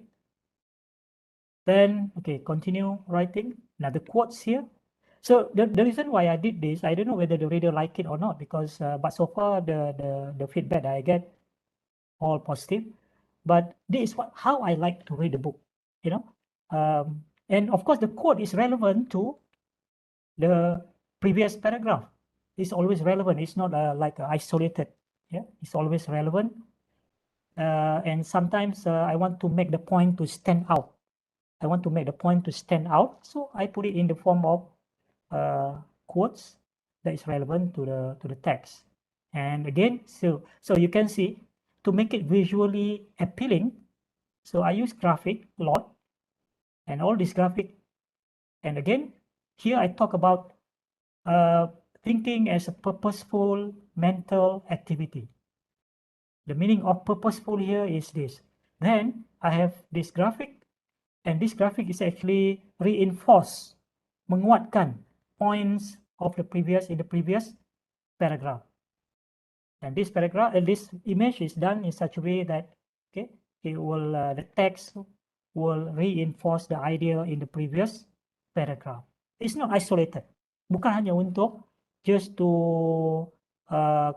Then, okay, continue writing. Now the quotes here. So the reason why I did this, I don't know whether the reader like it or not, because but so far the feedback that I get all positive. But this is how I like to read the book, you know. And of course the quote is relevant to the previous paragraph. It's always relevant. It's not like isolated. Yeah, it's always relevant. And sometimes I want to make the point to stand out. I want to make the point to stand out, so I put it in the form of quotes that is relevant to the text. And again, so you can see, to make it visually appealing, so I use graphic a lot, and all this graphic. And again, here I talk about thinking as a purposeful mental activity. The meaning of purposeful here is this. Then I have this graphic, and this graphic is actually reinforce, menguatkan points of the previous paragraph. And this paragraph, this image is done in such a way that okay, it will the text will reinforce the idea in the previous paragraph. It's not isolated. Bukan hanya untuk just to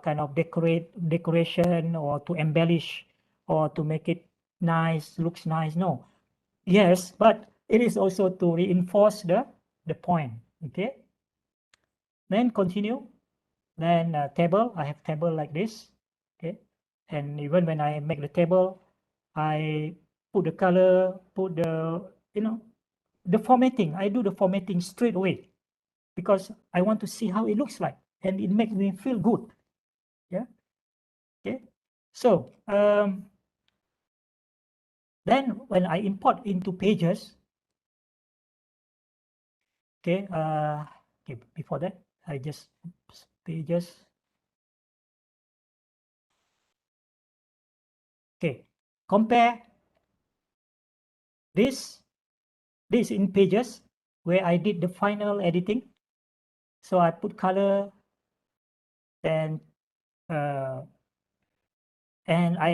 kind of decoration or to embellish or to make it nice, looks nice. No. Yes, but it is also to reinforce the point. Okay. Then continue. Then table, I have table like this. Okay. And even when I make the table, I put the color, put the, the formatting. I do the formatting straight away because I want to see how it looks like, and it makes me feel good. Yeah. Okay. So then when I import into Pages, okay, okay, before that, I just Pages. Okay, compare this in Pages where I did the final editing. So I put color and I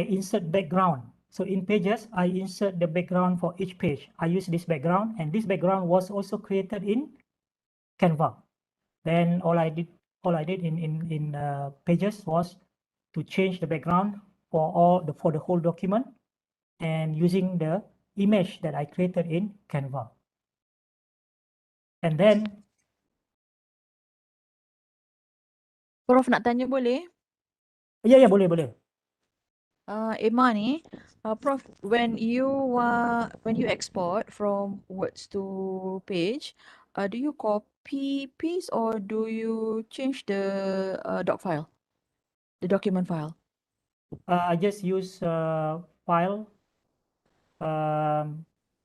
insert background. So in Pages, I insert the background for each page. I use this background, and this background was also created in Canva. Then all I did in Pages was to change the background for the whole document, and using the image that I created in Canva. And then Prof nak tanya boleh? ya boleh. Emma ni, Prof, when you export from Words to Page, do you copy paste or do you change the doc file, the document file? I just use file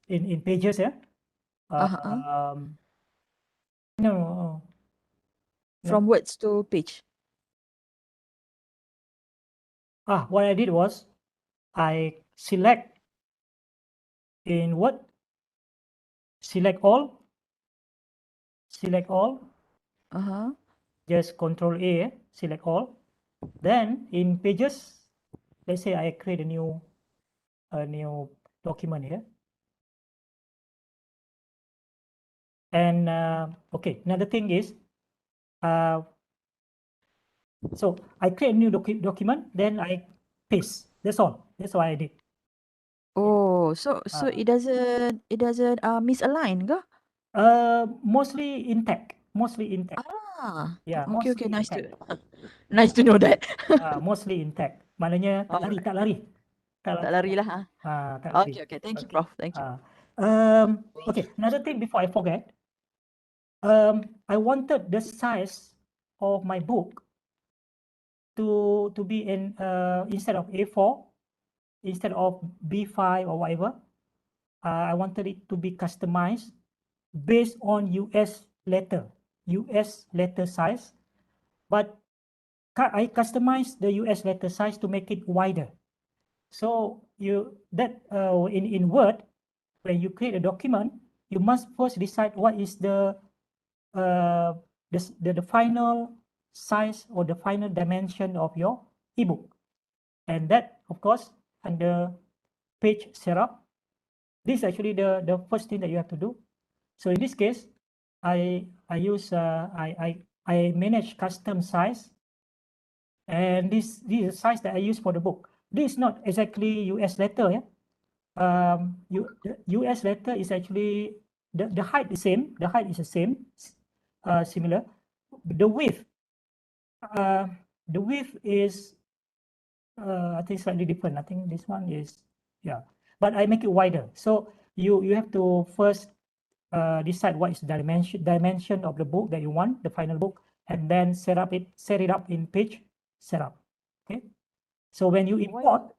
in Pages, yeah. No. From Words to Page. What I did was I select in Word, select all, just Control A, select all. Then in Pages, let's say I create a new document here. And okay, another thing is, so I create a new document, then I paste. That's all. That's what I did. Oh, so Uh, it doesn't misalign ke? Mostly intact. Mostly intact. Ah, Yeah, okay, mostly nice intact. nice to know that. Mostly intact. Maknanya tak lari, Alright, tak lari. tak lari lah. Tak lari. Okay, thank you, Okay. Prof. Thank you. Okay, another thing before I forget, I wanted the size of my book to be in instead of A4, instead of B5 or whatever. I wanted it to be customized based on US letter size, but I customized the US letter size to make it wider. So in Word, when you create a document, you must first decide what is the final size or the final dimension of your ebook, and that, of course, under page setup, this is actually the first thing that you have to do. So in this case, I manage custom size, and this is the size that I use for the book. This is not exactly US letter, yeah. US letter is actually the height is same. The height is the same, similar. The width is I think slightly different. I think this one is, yeah, but I make it wider. So you have to first decide what is the dimension of the book that you want, the final book, and then set it up in page setup. Okay. So when you import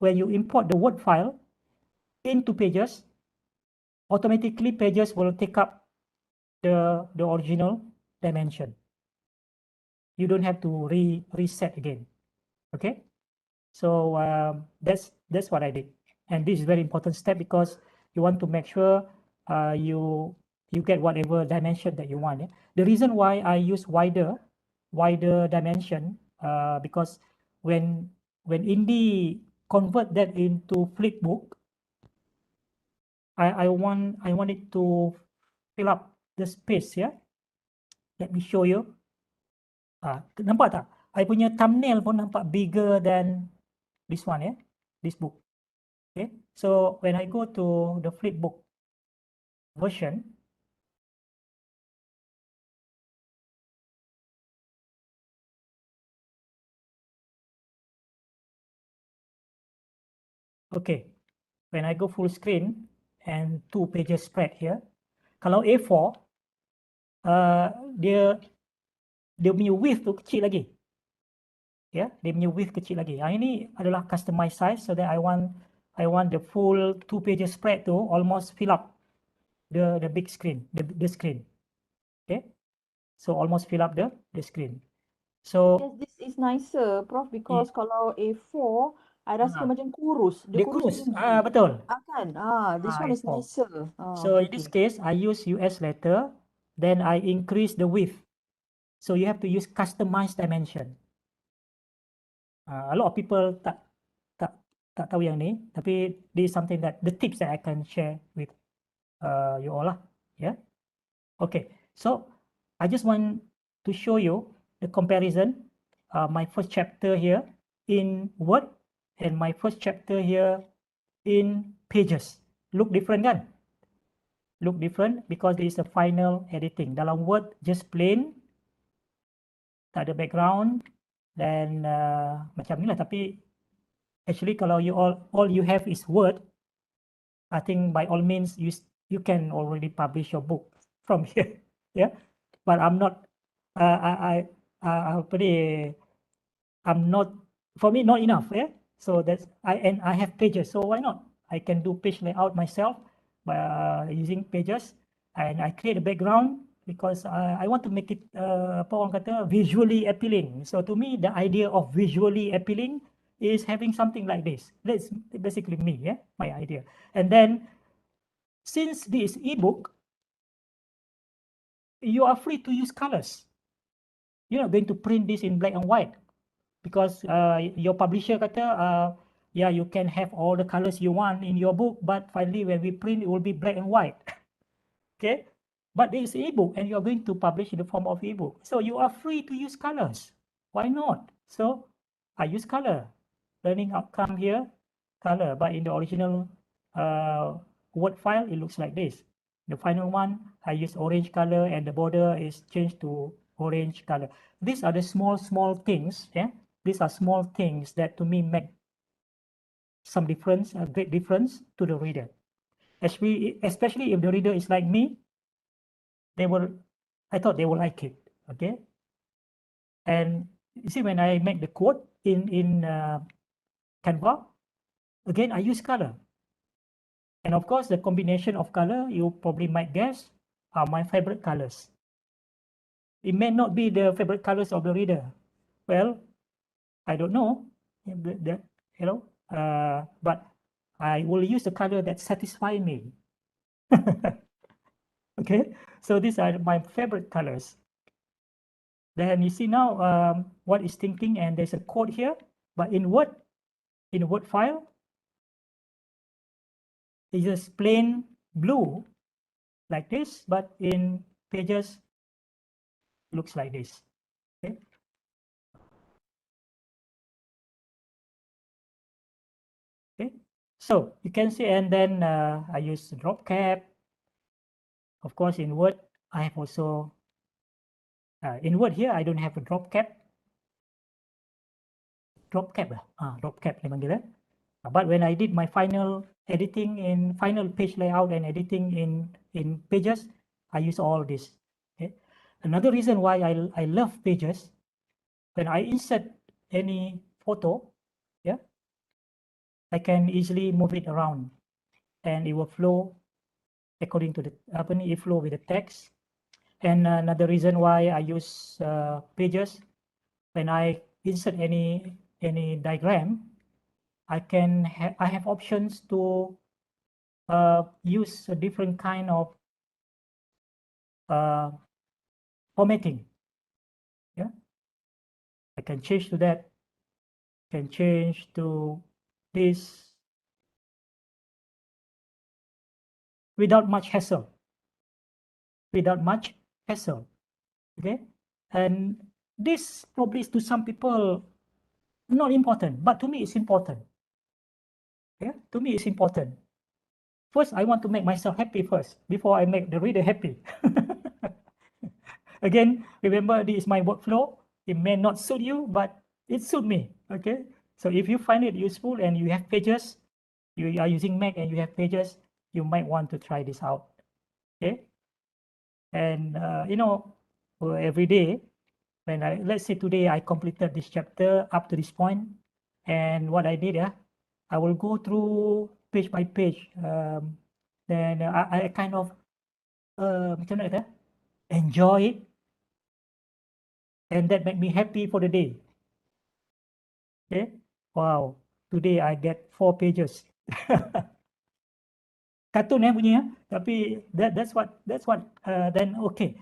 the Word file into Pages, automatically Pages will take up the original dimension. You don't have to reset again. Okay. So that's what I did, and this is very important step because you want to make sure you get whatever dimension that you want. Yeah? The reason why I use wider dimension because when Indie convert that into Flipbook, I want it to fill up the space. Yeah, let me show you. Nampak tak? I punya thumbnail pun nampak bigger than this one, yeah, this book. Okay, so when I go to the Flipbook version, okay, when I go full screen and 2 pages spread here, kalau A4, dia punya width tu kecil lagi. Ya, dia punya width kecil lagi. Ini adalah customized size, so that I want the full 2 pages spread to almost fill up the big screen, the screen. Okay, so almost fill up the screen. So Yes, this is nicer, Prof, because kalau A4, I rasa dia macam kurus. dia kurus. Betul. Kan? This one is A4. nicer. So in this case, I use US letter, then I increase the width. So you have to use customized dimension. A lot of people tak tahu yang ni, tapi this is something that the tips that I can share with you all lah. Yeah. Okay. So I just want to show you the comparison. My first chapter here in Word and my first chapter here in Pages. Look different kan? Look different because this is a final editing. Dalam Word just plain, tak ada background, dan macam ni lah. Tapi actually kalau all you have is Word, I think by all means you can already publish your book from here. Yeah, but I'm not. I'm not. For me, not enough. Yeah. So I have Pages. So why not? I can do page layout myself by using Pages, and I create a background because I want to make it apa orang kata visually appealing. So to me, the idea of visually appealing is having something like this. That's basically me, yeah, my idea. And then since this ebook, you are free to use colors. You're not going to print this in black and white because your publisher kata, yeah, you can have all the colors you want in your book, but finally when we print, it will be black and white. Okay, But there is ebook and you're going to publish in the form of ebook. So you are free to use colors. Why not? So I use color. Learning outcome here, color. But in the original Word file, it looks like this. The final one, I use orange color and the border is changed to orange color. These are the small things. Yeah, these are small things that to me make some difference, a great difference to the reader. Especially if the reader is like me, I thought they will like it. Okay. And you see, when I make the quote in Canva, again, I use color. And of course, the combination of color, you probably might guess, are my favorite colors. It may not be the favorite colors of the reader. Well, I don't know, but I will use the color that satisfy me. Okay, so these are my favorite colors. Then you see now what is thinking, and there's a code here, but in Word file, it's just plain blue like this, but in Pages, looks like this. Okay. Okay. So you can see, and then I use drop cap. Of course, in Word, I have also, in Word here, I don't have a drop cap. Drop cap dia panggil. But when I did my final editing in final page layout and editing in Pages, I use all this. Okay. Another reason why I love Pages, when I insert any photo, yeah, I can easily move it around, and it will flow according to the it flow with the text. And another reason why I use Pages, when I insert any diagram, I have options to use a different kind of formatting. Yeah, I can change to that. Can change to this without much hassle. Okay, and this probably is to some people not important, but to me it's important. Yeah, to me it's important. First, I want to make myself happy first before I make the reader happy. Again, remember, this is my workflow. It may not suit you, but it suits me. Okay, so if you find it useful and you have Pages, you are using Mac and you have Pages, you might want to try this out. Okay, and every day, when let's say today I completed this chapter up to this point, and what I did, I will go through page by page. Then I kind of enjoy it, and that make me happy for the day. Okay, wow, today I get 4 pages. Kartun bunyinya, tapi that's what then okay.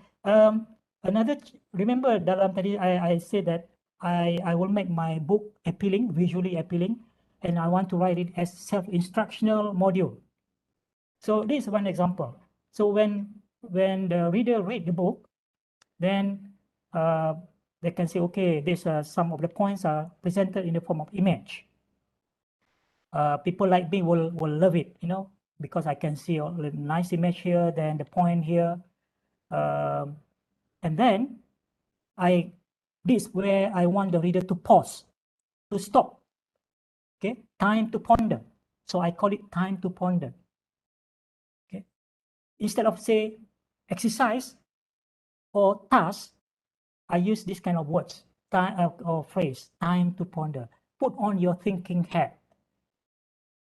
Remember dalam tadi I said that I will make my book appealing, visually appealing, and I want to write it as self-instructional module. So this is one example. So when the reader read the book, then they can say, okay, this some of the points are presented in the form of image. People like me will love it, because I can see a nice image here, then the point here, and then this where I want the reader to pause, to stop. Okay, time to ponder. So I call it time to ponder. Okay, instead of say exercise or task, I use this kind of words, or phrase, time to ponder. Put on your thinking hat,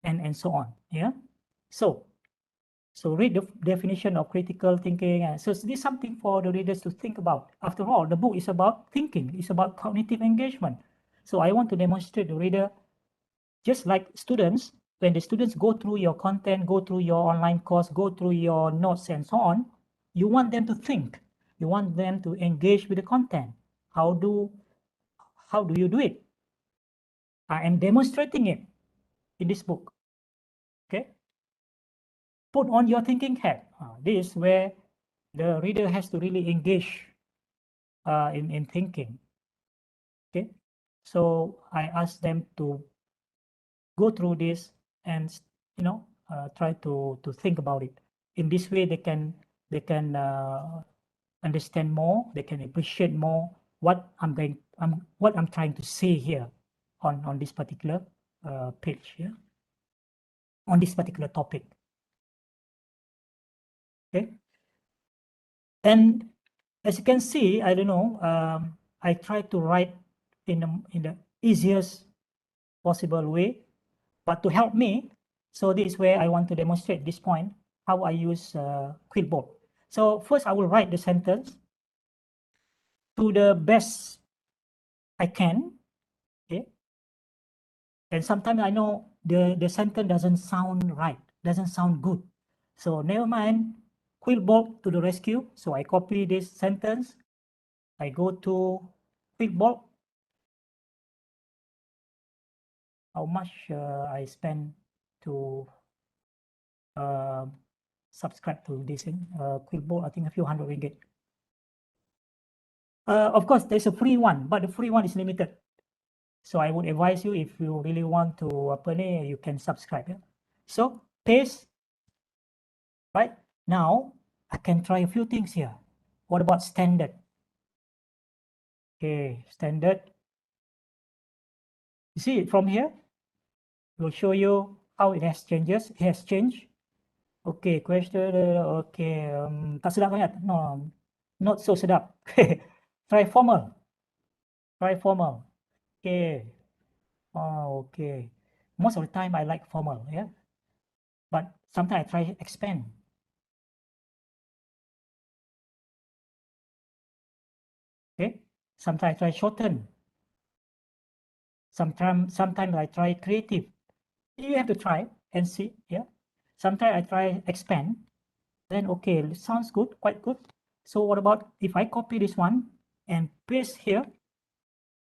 and so on. Yeah. So read the definition of critical thinking. And so this is something for the readers to think about. After all, the book is about thinking. It's about cognitive engagement. So I want to demonstrate the reader, just like students, when the students go through your content, go through your online course, go through your notes and so on, you want them to think. You want them to engage with the content. How do you do it? I am demonstrating it in this book. Okay. Put on your thinking hat. This is where the reader has to really engage in thinking. Okay, so I ask them to go through this and try to think about it. In this way, they can understand more. They can appreciate more what I'm trying to say here on this particular page here, on this particular topic. Okay, and as you can see, I don't know, I try to write in the easiest possible way, but to help me, so this is where I want to demonstrate this point, how I use Quillboard. So first I will write the sentence to the best I can, okay? And sometimes I know the sentence doesn't sound right, doesn't sound good. So never mind, Quillboard to the rescue. So I copy this sentence, I go to Quillboard. How much I spend to subscribe to this Quillboard? I think a few hundred ringgit. Of course, there's a free one, but the free one is limited. So I would advise you, if you really want to you can subscribe. Yeah? So paste. Right now, I can try a few things here. What about standard? Okay, standard. You see it from here? We'll show you how it has changes. It has changed. Okay, question. Okay, tak sedap sangat. No, not so sedap. Try formal. Try formal. Okay. Oh, okay. Most of the time I like formal, yeah. But sometimes I try expand. Okay. Sometimes I try shorten. Sometimes I try creative. You have to try and see, yeah. Sometimes I try expand. Then okay, sounds good, quite good. So what about if I copy this one and paste here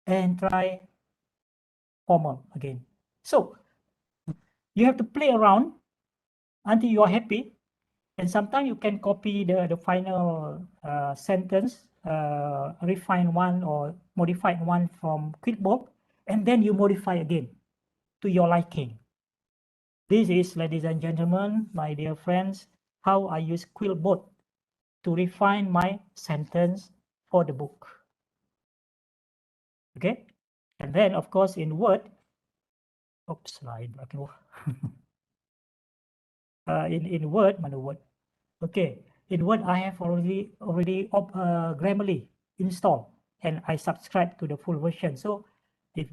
and try formal again? So you have to play around until you are happy. And sometimes you can copy the final sentence, refine one or modified one from Quillboard, and then you modify again to your liking. This is, ladies and gentlemen, my dear friends, how I use Quillboard to refine my sentence for the book. Okay, and then of course in Word, oops, slide. In Word, mana Word? Okay, in Word I have already Grammarly installed, and I subscribe to the full version. So if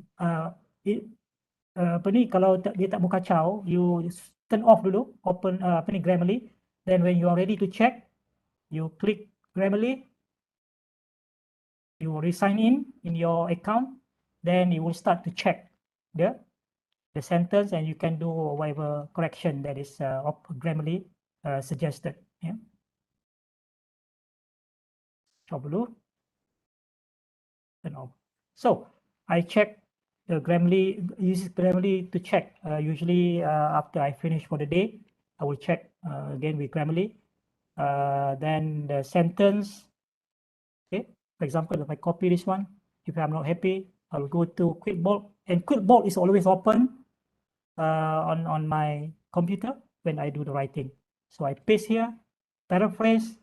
apa ni, kalau dia tak mau kacau, you turn off dulu, open apa ni Grammarly. Then when you are ready to check, you click Grammarly, you will resign in your account, then you will start to check the sentence, and you can do whatever correction that is Grammarly suggested. Yeah. Coba dulu. Turn off. So I check the Grammarly, use Grammarly to check. Usually after I finish for the day, I will check again with Grammarly. Then the sentence. Okay, for example, if I copy this one, if I'm not happy, I will go to Quillboard, and Quillboard is always open on my computer when I do the writing. So I paste here, paraphrase.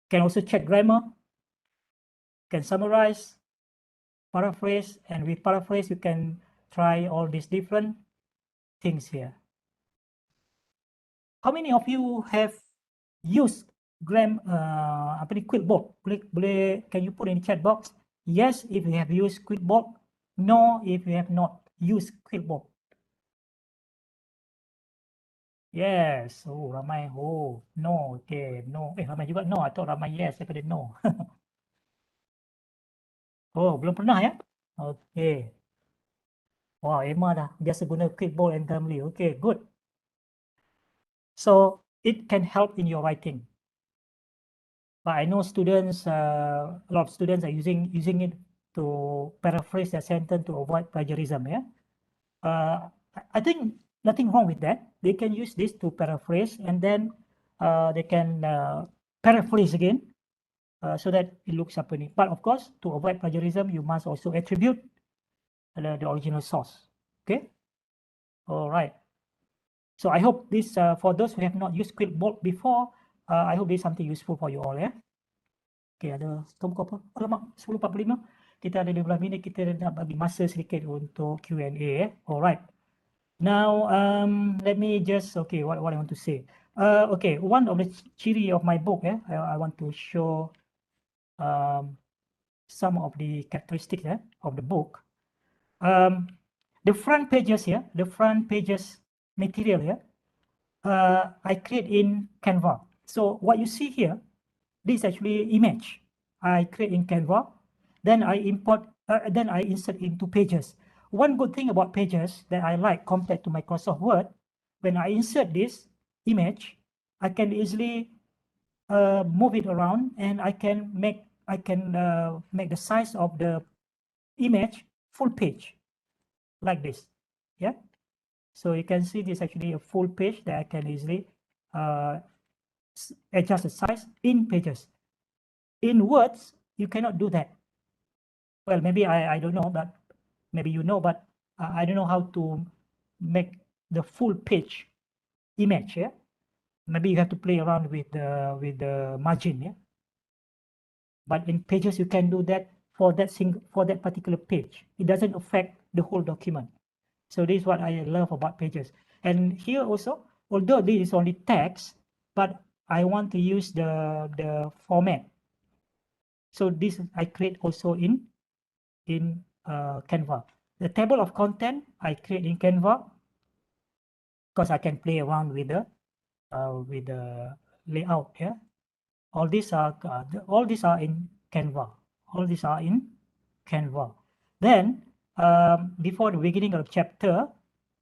Can also check grammar, can summarize, paraphrase, and with paraphrase you can try all these different things here. How many of you have used Quillboard? Can you put in the chat box? Yes, if you have used Quillboard. No, if you have not used Quillboard. Yes. Oh, ramai. Oh, no. Okay, no. Ramai juga no. I thought ramai yes daripada no. Oh, belum pernah ya? Okay. Wow, Emma dah biasa guna Quillboard and Grammarly. Okay, good. So it can help in your writing. But I know students, a lot of students are using it to paraphrase their sentence to avoid plagiarism. Yeah. I think nothing wrong with that. They can use this to paraphrase, and then they can paraphrase again so that it looks apa ni. But of course, to avoid plagiarism, you must also attribute the original source. Okay. All right. So I hope this for those who have not used Quiltboard before, I hope this is something useful for you all. Yeah. Okay, ada kamu apa? Alamak, 10.45. Kita ada 15 minit, kita nak bagi masa sedikit untuk Q&A. Alright. Now, let me just, okay, what I want to say. Okay, one of the ciri of my book, I want to show some of the characteristics of the book. The front pages here, the front pages material here, I create in Canva. So what you see here, this is actually image I create in Canva. Then I import, then I insert into Pages. One good thing about Pages that I like compared to Microsoft Word, when I insert this image, I can easily move it around, and I can make the size of the image full page like this. Yeah. So you can see this actually a full page that I can easily adjust the size in Pages. In Words, you cannot do that. Well, maybe I don't know, but maybe you know, but I don't know how to make the full page image. Yeah, maybe you have to play around with the margin. Yeah, but in Pages you can do that for that particular page. It doesn't affect the whole document. So this is what I love about Pages. And here also, although this is only text, but I want to use the format. So this I create also in Canva. The table of content I create in Canva because I can play around with the layout. Yeah, all these are in Canva. All these are in Canva. Then before the beginning of the chapter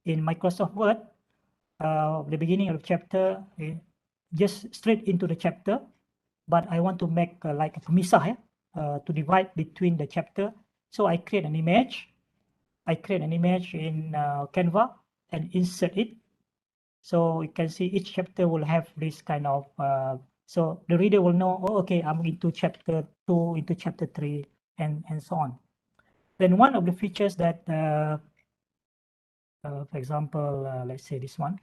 in Microsoft Word, the beginning of the chapter just straight into the chapter, but I want to make like a pemisah, to divide between the chapter. So I create an image. I create an image in Canva and insert it. So you can see each chapter will have this kind of, so the reader will know, oh, okay, I'm into chapter 2, into chapter 3, and so on. Then one of the features that, for example, let's say this one.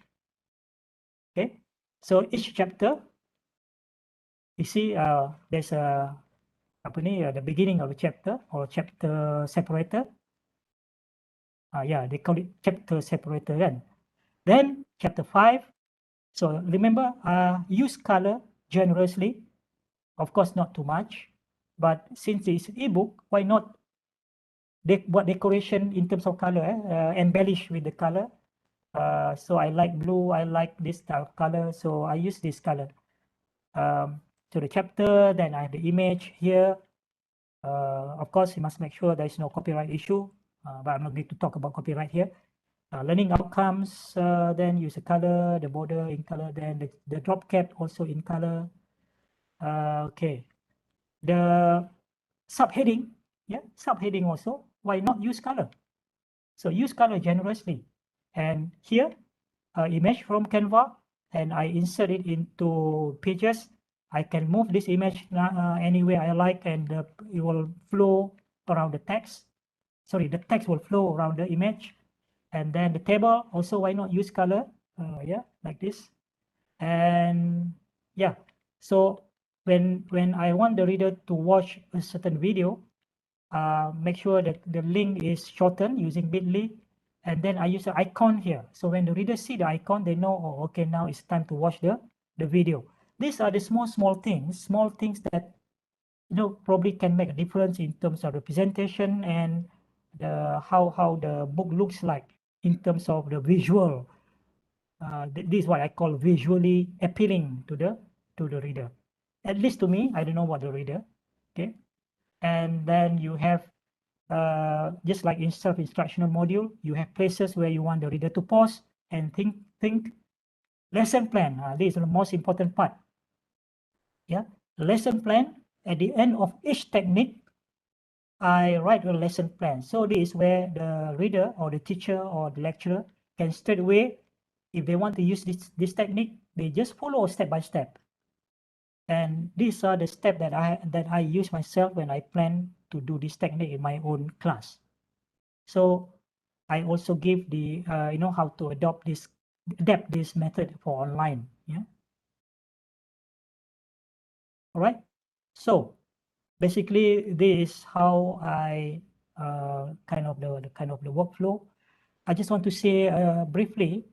Okay, so each chapter, you see, there's a the beginning of the chapter or chapter separator. Yeah, they call it chapter separator then. Then chapter 5. So remember, use color generously. Of course, not too much. But since it's an ebook, why not buat decoration in terms of color, embellish with the color. So I like blue, I like this style of color, so I use this color. To the chapter, then I have the image here. Of course, you must make sure there is no copyright issue, but I'm not going to talk about copyright here. Learning outcomes, then use the color, the border in color, then the drop cap also in color. Okay, the subheading, yeah, subheading also, why not use color? So use color generously. And here, image from Canva, and I insert it into Pages. I can move this image anywhere I like, and it will flow around the text. Sorry, the text will flow around the image. And then the table also, why not use color? Yeah, like this. And yeah, so when I want the reader to watch a certain video, make sure that the link is shortened using bit.ly, and then I use the icon here. So when the reader see the icon, they know, oh, okay, now it's time to watch the video. These are the small things that, you know, probably can make a difference in terms of the presentation and how the book looks like in terms of the visual. This is what I call visually appealing to the reader. At least to me, I don't know what the reader. Okay, and then you have just like in self-instructional module, you have places where you want the reader to pause and think. Lesson plan. This is the most important part. Yeah, lesson plan. At the end of each technique, I write a lesson plan. So this is where the reader or the teacher or the lecturer can straight away if they want to use this technique, they just follow step by step. And these are the steps that I use myself when I plan to do this technique in my own class. So I also give the how to adapt this method for online. Yeah. All right. So basically, this is how I kind of the workflow. I just want to say briefly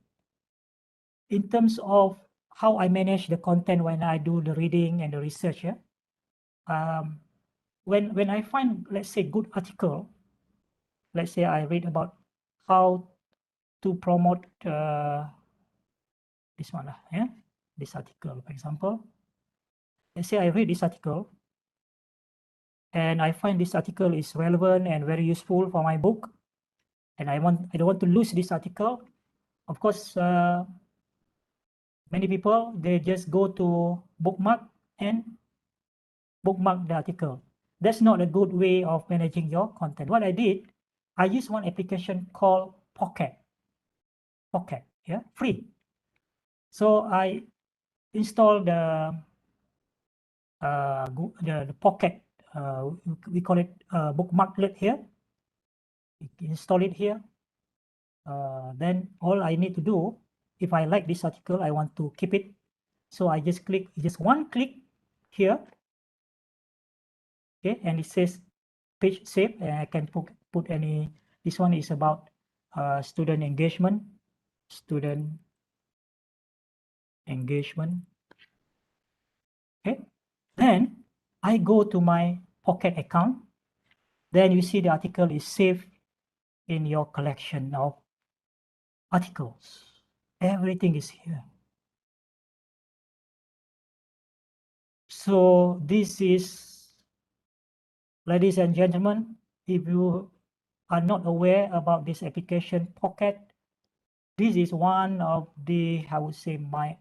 in terms of how I manage the content when I do the reading and the research. Yeah. When I find, let's say, good article, let's say I read about how to promote this one, yeah, this article, for example. Let's say I read this article and I find this article is relevant and very useful for my book, and I don't want to lose this article. Of course, many people, they just go to bookmark and bookmark the article. That's not a good way of managing your content. What I did, I used one application called Pocket, yeah, free. So I installed the Pocket, we call it bookmarklet here. Install it here. Then all I need to do, if I like this article, I want to keep it. So I just click, just one click here. Okay, and it says page save, and I can put any. This one is about student engagement. Okay, then I go to my Pocket account. Then you see the article is saved in your collection of articles. Everything is here. So this is, ladies and gentlemen, if you are not aware about this application Pocket, this is one of the, I would say, my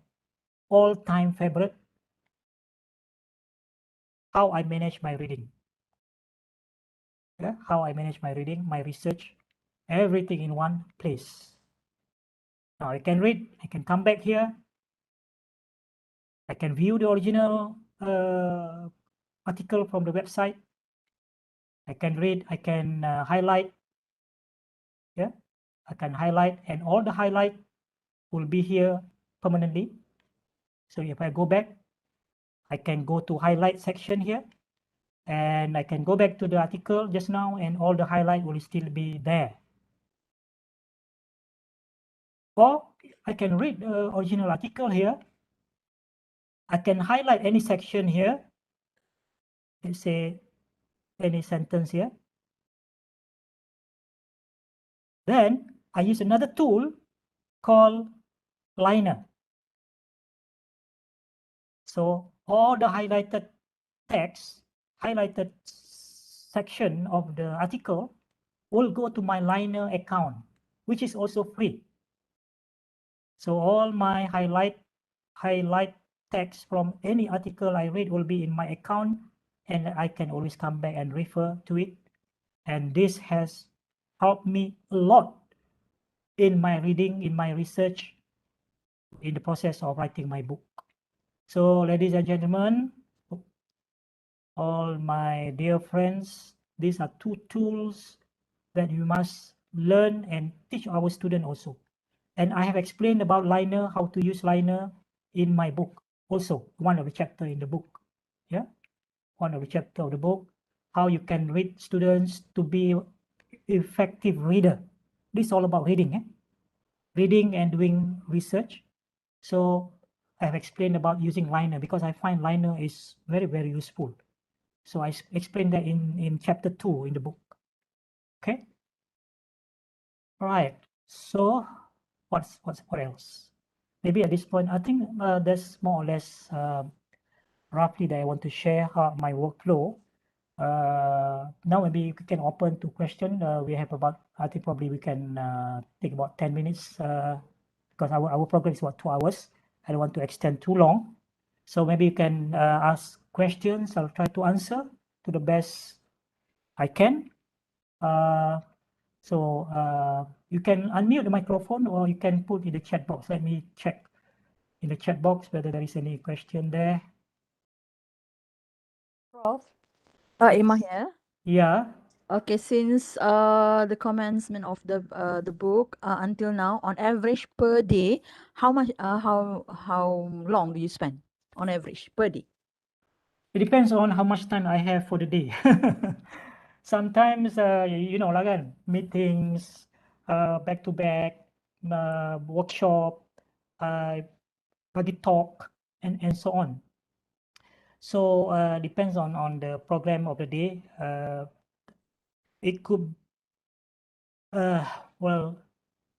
all-time favorite, how I manage my reading. Yeah, how I manage my reading, my research, everything in one place. Now I can read, I can come back here, I can view the original article from the website. I can read, I can highlight. Yeah, I can highlight, and all the highlight will be here permanently. So if I go back, I can go to highlight section here, and I can go back to the article just now, and all the highlight will still be there. Or I can read the original article here. I can highlight any section here. Let's say any sentence here. Then I use another tool called Liner. So all the highlighted text, highlighted section of the article will go to my Liner account, which is also free. So all my highlight text from any article I read will be in my account, and I can always come back and refer to it. And this has helped me a lot in my reading, in my research, in the process of writing my book. So, ladies and gentlemen, all my dear friends, these are two tools that you must learn and teach our students also. And I have explained about Liner, how to use Liner in my book also, one of the chapter in the book. Yeah, one of the chapter of the book, how you can read students to be effective reader. This is all about reading, reading and doing research. So I have explained about using Liner because I find Liner is very, very useful. So I explained that in chapter 2 in the book. Okay. All right. So what else? Maybe at this point, I think that's more or less roughly that I want to share my workflow. Now maybe we can open to question. We have about, I think probably we can take about 10 minutes because our program is about 2 hours. I don't want to extend too long. So maybe you can ask questions. I'll try to answer to the best I can. So You can unmute the microphone or you can put in the chat box. Let me check in the chat box whether there is any question there. Prof. Emma here. Yeah. Okay, since the commencement of the book until now, on average per day, how much how long do you spend on average per day? It depends on how much time I have for the day. Sometimes, you know, like meetings, back to back, workshop, body talk, and so on. So depends on the program of the day. It could, well,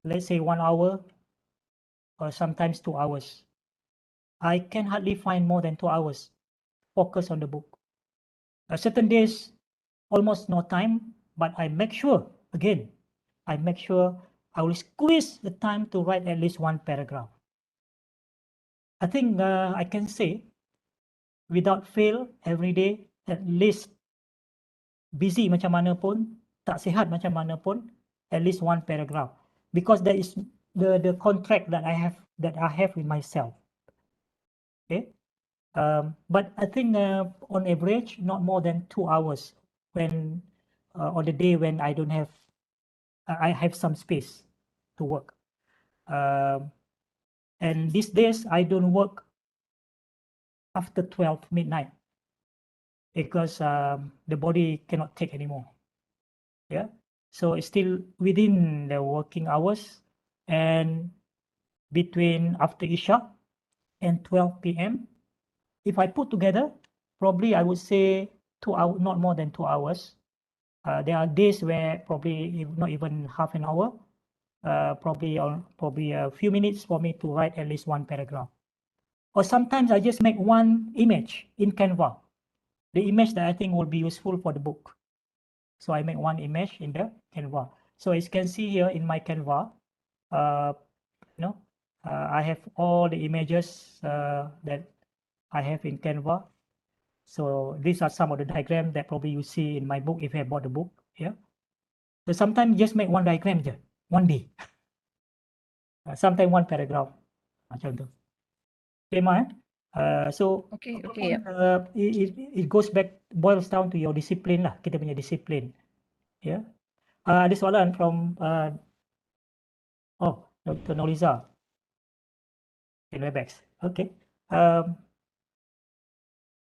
let's say 1 hour or sometimes 2 hours. I can hardly find more than 2 hours focus on the book. Certain days, almost no time, but I make sure, again, I make sure I will squeeze the time to write at least one paragraph. I think I can say without fail every day, at least busy macam mana pun, tak sihat macam mana pun, at least one paragraph. Because that is the contract that I have with myself. Okay. But I think on average, not more than 2 hours when on the day when I don't have, I have some space to work. And these days I don't work after 12 midnight because the body cannot take anymore. Yeah. So it's still within the working hours and between after Isha and 12 p.m. If I put together, probably I would say 2 hours, not more than 2 hours. There are days where probably not even half an hour, probably a few minutes for me to write at least one paragraph. Or sometimes I just make one image in Canva, the image that I think will be useful for the book. So I make one image in the Canva. So as you can see here in my Canva, I have all the images that I have in Canva. So these are some of the diagrams that probably you see in my book if you have bought the book. Yeah. So sometimes just make one diagram je, one day. Sometimes one paragraph. Macam tu. Okay, Ma. So Okay, it goes back, boils down to your discipline lah. Kita punya disiplin. Yeah. Ada soalan from Dr. Noliza in Webex. Okay.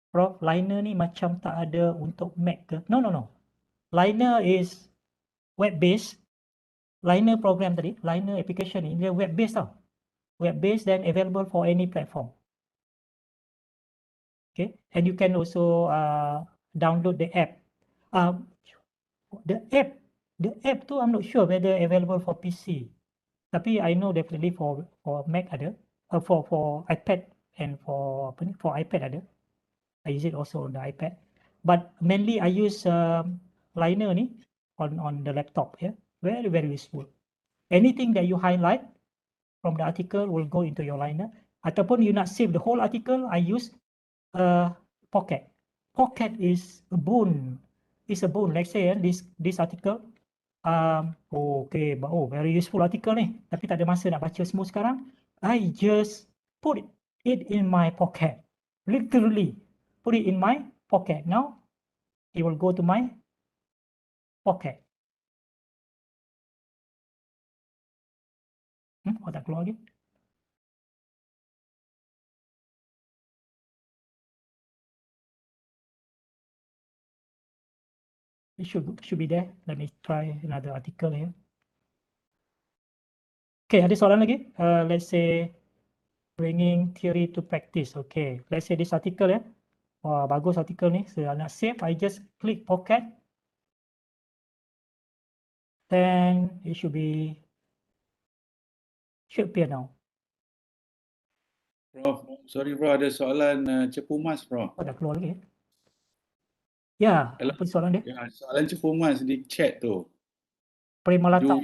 Prof, Liner ni macam tak ada untuk Mac ke? No. Liner is web based. Liner program tadi, Liner application ni dia web based tau. Web based then available for any platform. Okay, and you can also download the app. The app tu I'm not sure whether available for PC. Tapi I know definitely for Mac ada, for iPad and for iPad ada. I use it also on the iPad. But mainly I use Liner ni on the laptop. Yeah, very very useful. Anything that you highlight from the article will go into your Liner. Ataupun you nak save the whole article, I use Pocket. Pocket is a boon. It's a boon. Let's say this article. Okay, very useful article ni. Tapi tak ada masa nak baca semua sekarang. I just put it in my pocket. Literally, put it in my pocket. Now, it will go to my pocket. Kau tak keluar lagi? It should be there. Let me try another article here. Okay, ada soalan lagi? Let's say bringing theory to practice. Okay, let's say this article ya. Wah, bagus artikel ni. Saya nak save, I just click pocket. Then it should appear now. Prof, sorry Prof, ada soalan Cepu Mas Prof. Oh, dah keluar lagi. Ya, apa soalan dia? Ya, soalan Cepu Mas di chat tu. Prima-Lata.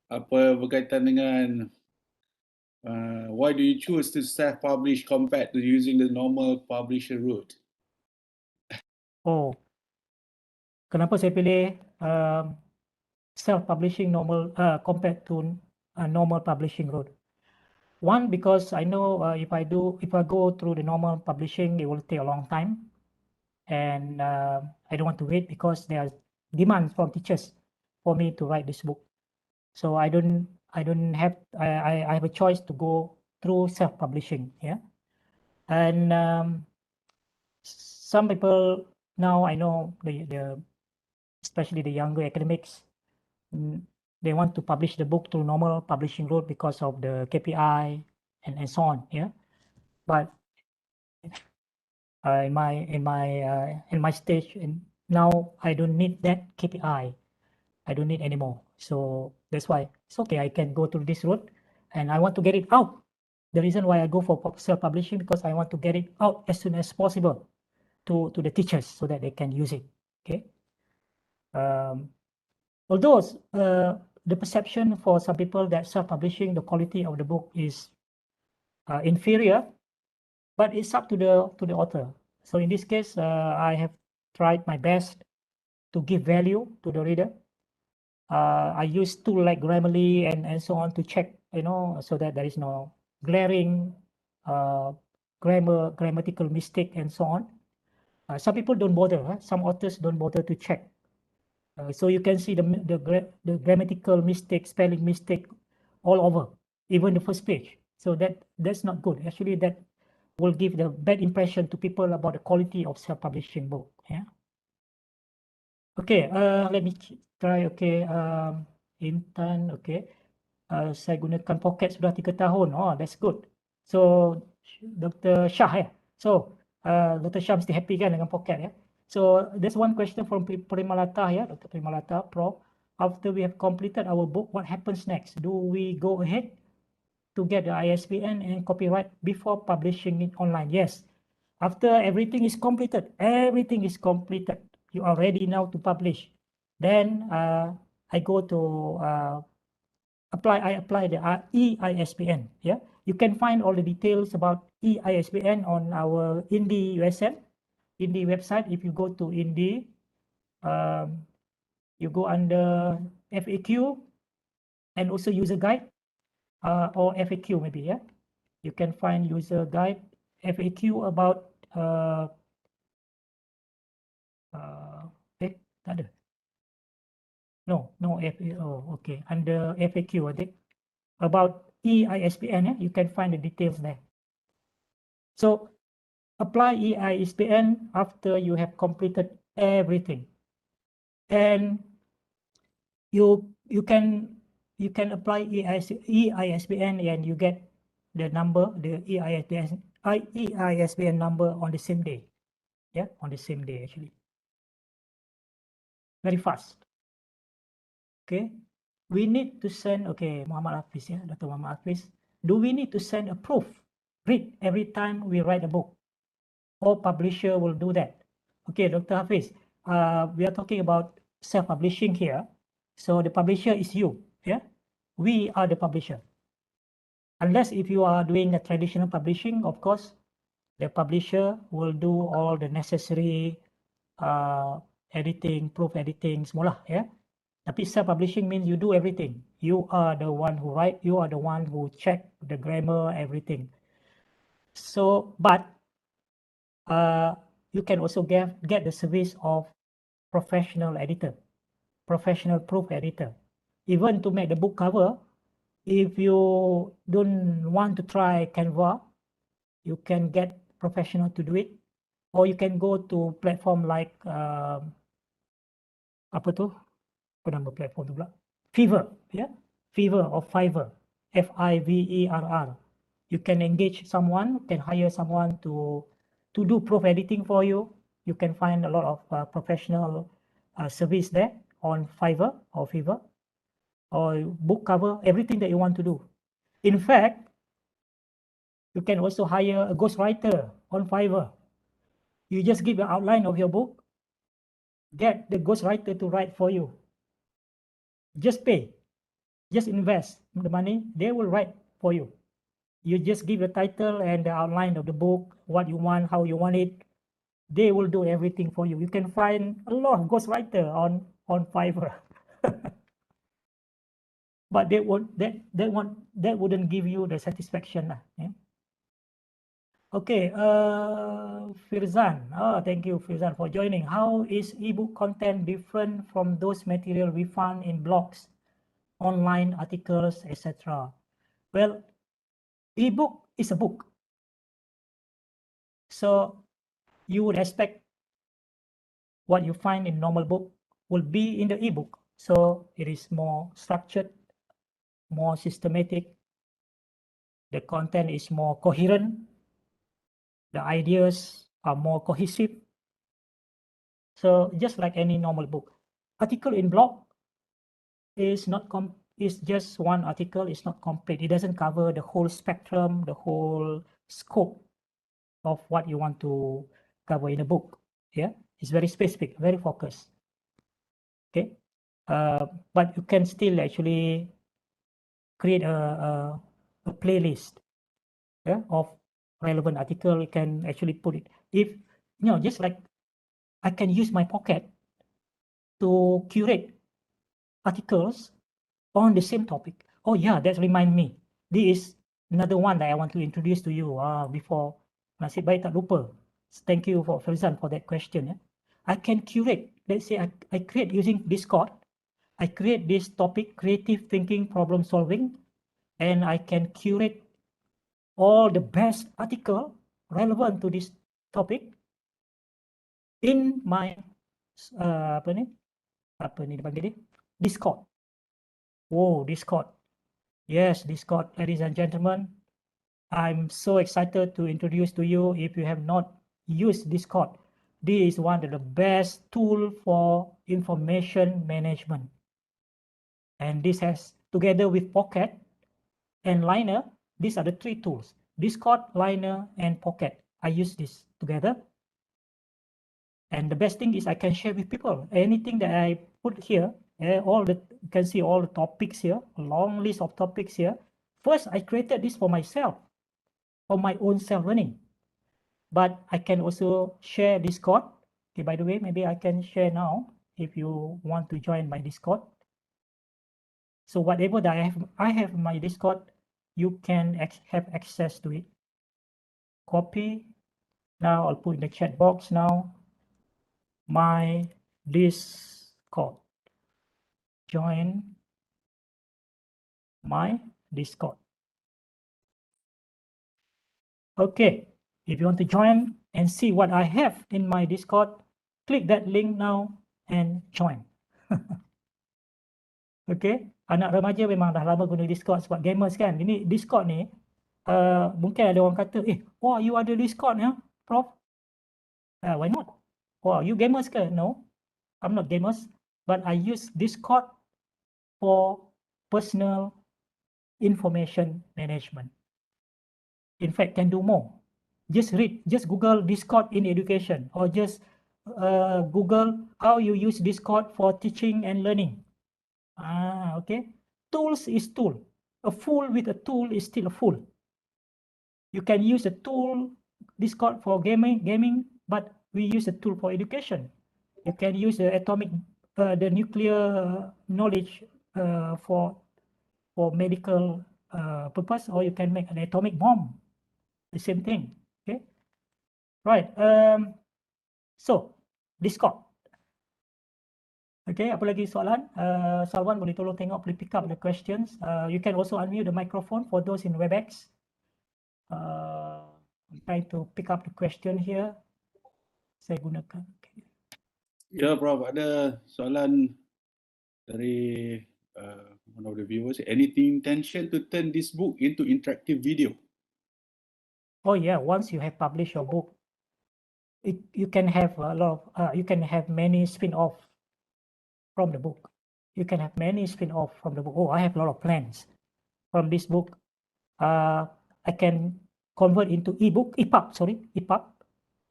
Apa berkaitan dengan why do you choose to self-publish compared to using the normal publisher route? Oh, kenapa saya pilih self-publishing normal compared to a normal publishing route? One, because I know if I go through the normal publishing, it will take a long time, and I don't want to wait because there are demands from teachers for me to write this book. So I have a choice to go through self-publishing. Yeah, and some people now, I know the especially the younger academics, they want to publish the book through normal publishing route because of the KPI and so on. Yeah, but in my stage, and now I don't need that KPI. I don't need anymore. So that's why it's okay. I can go through this route, and I want to get it out. The reason why I go for self-publishing, because I want to get it out as soon as possible to the teachers so that they can use it. Okay. Although the perception for some people that self-publishing, the quality of the book is inferior, but it's up to the author. So in this case, I have tried my best to give value to the reader. I use tools like Grammarly and so on to check, so that there is no glaring grammatical mistake and so on. Some people don't bother. Some authors don't bother to check. So you can see the grammatical mistake, spelling mistake all over, even the first page. So that's not good. Actually, that will give the bad impression to people about the quality of self-publishing book. Yeah. Okay. Let me try. Okay. Intan. Okay. Saya gunakan Pocket sudah 3 tahun. Oh, that's good. So Dr. Shah. So Dr. Shah mesti happy kan dengan Pocket ya. So there's one question from Primalata ya, Dr. Primalata, Prof. After we have completed our book, what happens next? Do we go ahead to get the ISBN and copyright before publishing it online? Yes. After everything is completed, you are ready now to publish. Then I go to I apply the EISBN. Yeah, you can find all the details about EISBN on our INDIE USM, INDIE website. If you go to INDIE, you go under FAQ and also user guide, or FAQ maybe. Yeah, you can find user guide, FAQ about tak ada. No, okay. Under FAQ, I think, about EISBN, you can find the details there. So apply EISBN after you have completed everything, and you can apply EISBN and you get the number, the EISBN number on the same day. Yeah, on the same day actually. Very fast. Okay. We need to send, okay, Muhammad Hafiz, yeah, Dr. Muhammad Hafiz. Do we need to send a proof read every time we write a book? Or publisher will do that? Okay, Dr. Hafiz, we are talking about self-publishing here. So the publisher is you, yeah? We are the publisher. Unless if you are doing a traditional publishing, of course, the publisher will do all the necessary editing, proof editing, semua lah, yeah? Tapi self-publishing means you do everything. You are the one who write, you are the one who check the grammar, everything. So, but you can also get the service of professional editor, professional proof editor. Even to make the book cover, if you don't want to try Canva, you can get professional to do it, or you can go to platform like apa tu? Apa nama platform tu pula? Fiverr, yeah, Fiverr or Fiverr, Fiverr. You can engage someone, can hire someone to do proof editing for you. You can find a lot of professional service there on Fiverr or Fiverr, or book cover, everything that you want to do. In fact, you can also hire a ghostwriter on Fiverr. You just give the outline of your book, get the ghostwriter to write for you. Just pay, just invest the money, they will write for you. You just give the title and the outline of the book, what you want, how you want it. They will do everything for you. You can find a lot of ghostwriter on Fiverr. but that wouldn't give you the satisfaction lah. Yeah. Okay, Firzan. Oh, thank you, Firzan, for joining. How is ebook content different from those material we found in blogs, online articles, etc.? Well, ebook is a book. So you would expect what you find in normal book will be in the ebook. So it is more structured, more systematic. The content is more coherent. The ideas are more cohesive. So just like any normal book, article in blog is just one article. It's not complete. It doesn't cover the whole spectrum, the whole scope of what you want to cover in a book. Yeah, it's very specific, very focused. Okay, but you can still actually create a playlist, yeah, of relevant article. You can actually put it, if just like I can use my Pocket to curate articles on the same topic. Oh yeah, that remind me. This is another one that I want to introduce to you before nasib baik tak lupa. Thank you for Farizan for that question. Yeah. I can curate. Let's say I create using Discord. I create this topic, creative thinking, problem solving, and I can curate all the best article relevant to this topic in my Discord. Oh, Discord. Yes, Discord, ladies and gentlemen. I'm so excited to introduce to you, if you have not used Discord, this is one of the best tool for information management. And this has, together with Pocket and Liner, these are the three tools: Discord, Liner, and Pocket. I use this together. And the best thing is I can share with people anything that I put here. You can see all the topics here, a long list of topics here. First, I created this for myself, for my own self-learning. But I can also share Discord. Okay, by the way, maybe I can share now if you want to join my Discord. So whatever that I have in my Discord, you can have access to it. Copy. Now I'll put in the chat box now. My Discord. Join my Discord. Okay, if you want to join and see what I have in my Discord, click that link now and join. Okay, anak remaja memang dah lama guna Discord sebab gamers kan. Ini Discord ni, mungkin ada orang kata, wah, you ada Discord ya, Prof? Why not? Wah, you gamers ke? No, I'm not gamers, but I use Discord for personal information management. In fact, can do more. Just Google Discord in education, or just Google how you use Discord for teaching and learning. Okay. Tools is tool. A fool with a tool is still a fool. You can use a tool, Discord, for gaming, but we use a tool for education. You can use the nuclear knowledge for medical purpose, or you can make an atomic bomb. The same thing. Okay. Right. So Discord. Okay, apa lagi soalan? Salwan boleh tolong tengok, boleh pick up the questions. You can also unmute the microphone for those in WebEx. I'm trying to pick up the question here. Saya gunakan. Okay. Ya, Prof, ada soalan dari one of the viewers. Any intention to turn this book into interactive video? Oh yeah, once you have published your book, you can have a lot of, you can have many spin-off from the book. You can have many spin-off from the book. Oh, I have a lot of plans from this book. I can convert into EPUB,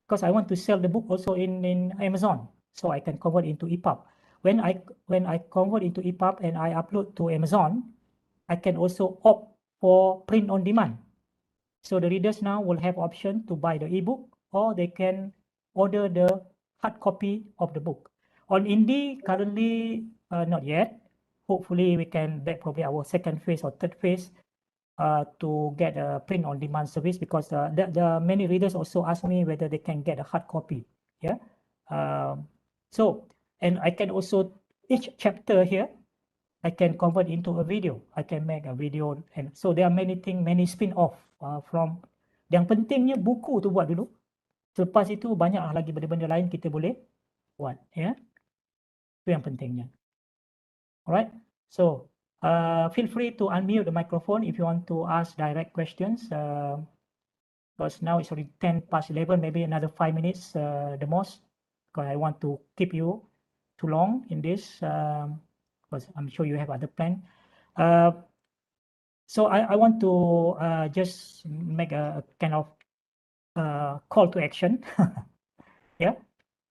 because I want to sell the book also in Amazon. So I can convert into EPUB. When I convert into EPUB and I upload to Amazon, I can also opt for print on demand. So the readers now will have option to buy the ebook, or they can order the hard copy of the book. On Indie, currently not yet. hopefully we can, that probably our second phase or third phase, to get a print on demand service, because the many readers also ask me whether they can get a hard copy. Yeah. So, and I can also, each chapter here, I can convert into a video. I can make a video, and so there are many things, many spin-off from. Yang pentingnya buku tu buat dulu. Selepas itu banyak lagi benda-benda lain kita boleh buat. Ya. Itu yang pentingnya. Alright. So feel free to unmute the microphone if you want to ask direct questions. Because now it's already 11:10, maybe another 5 minutes the most. Because I want to keep you too long in this. Because I'm sure you have other plan. So I want to just make a kind of call to action. Yeah,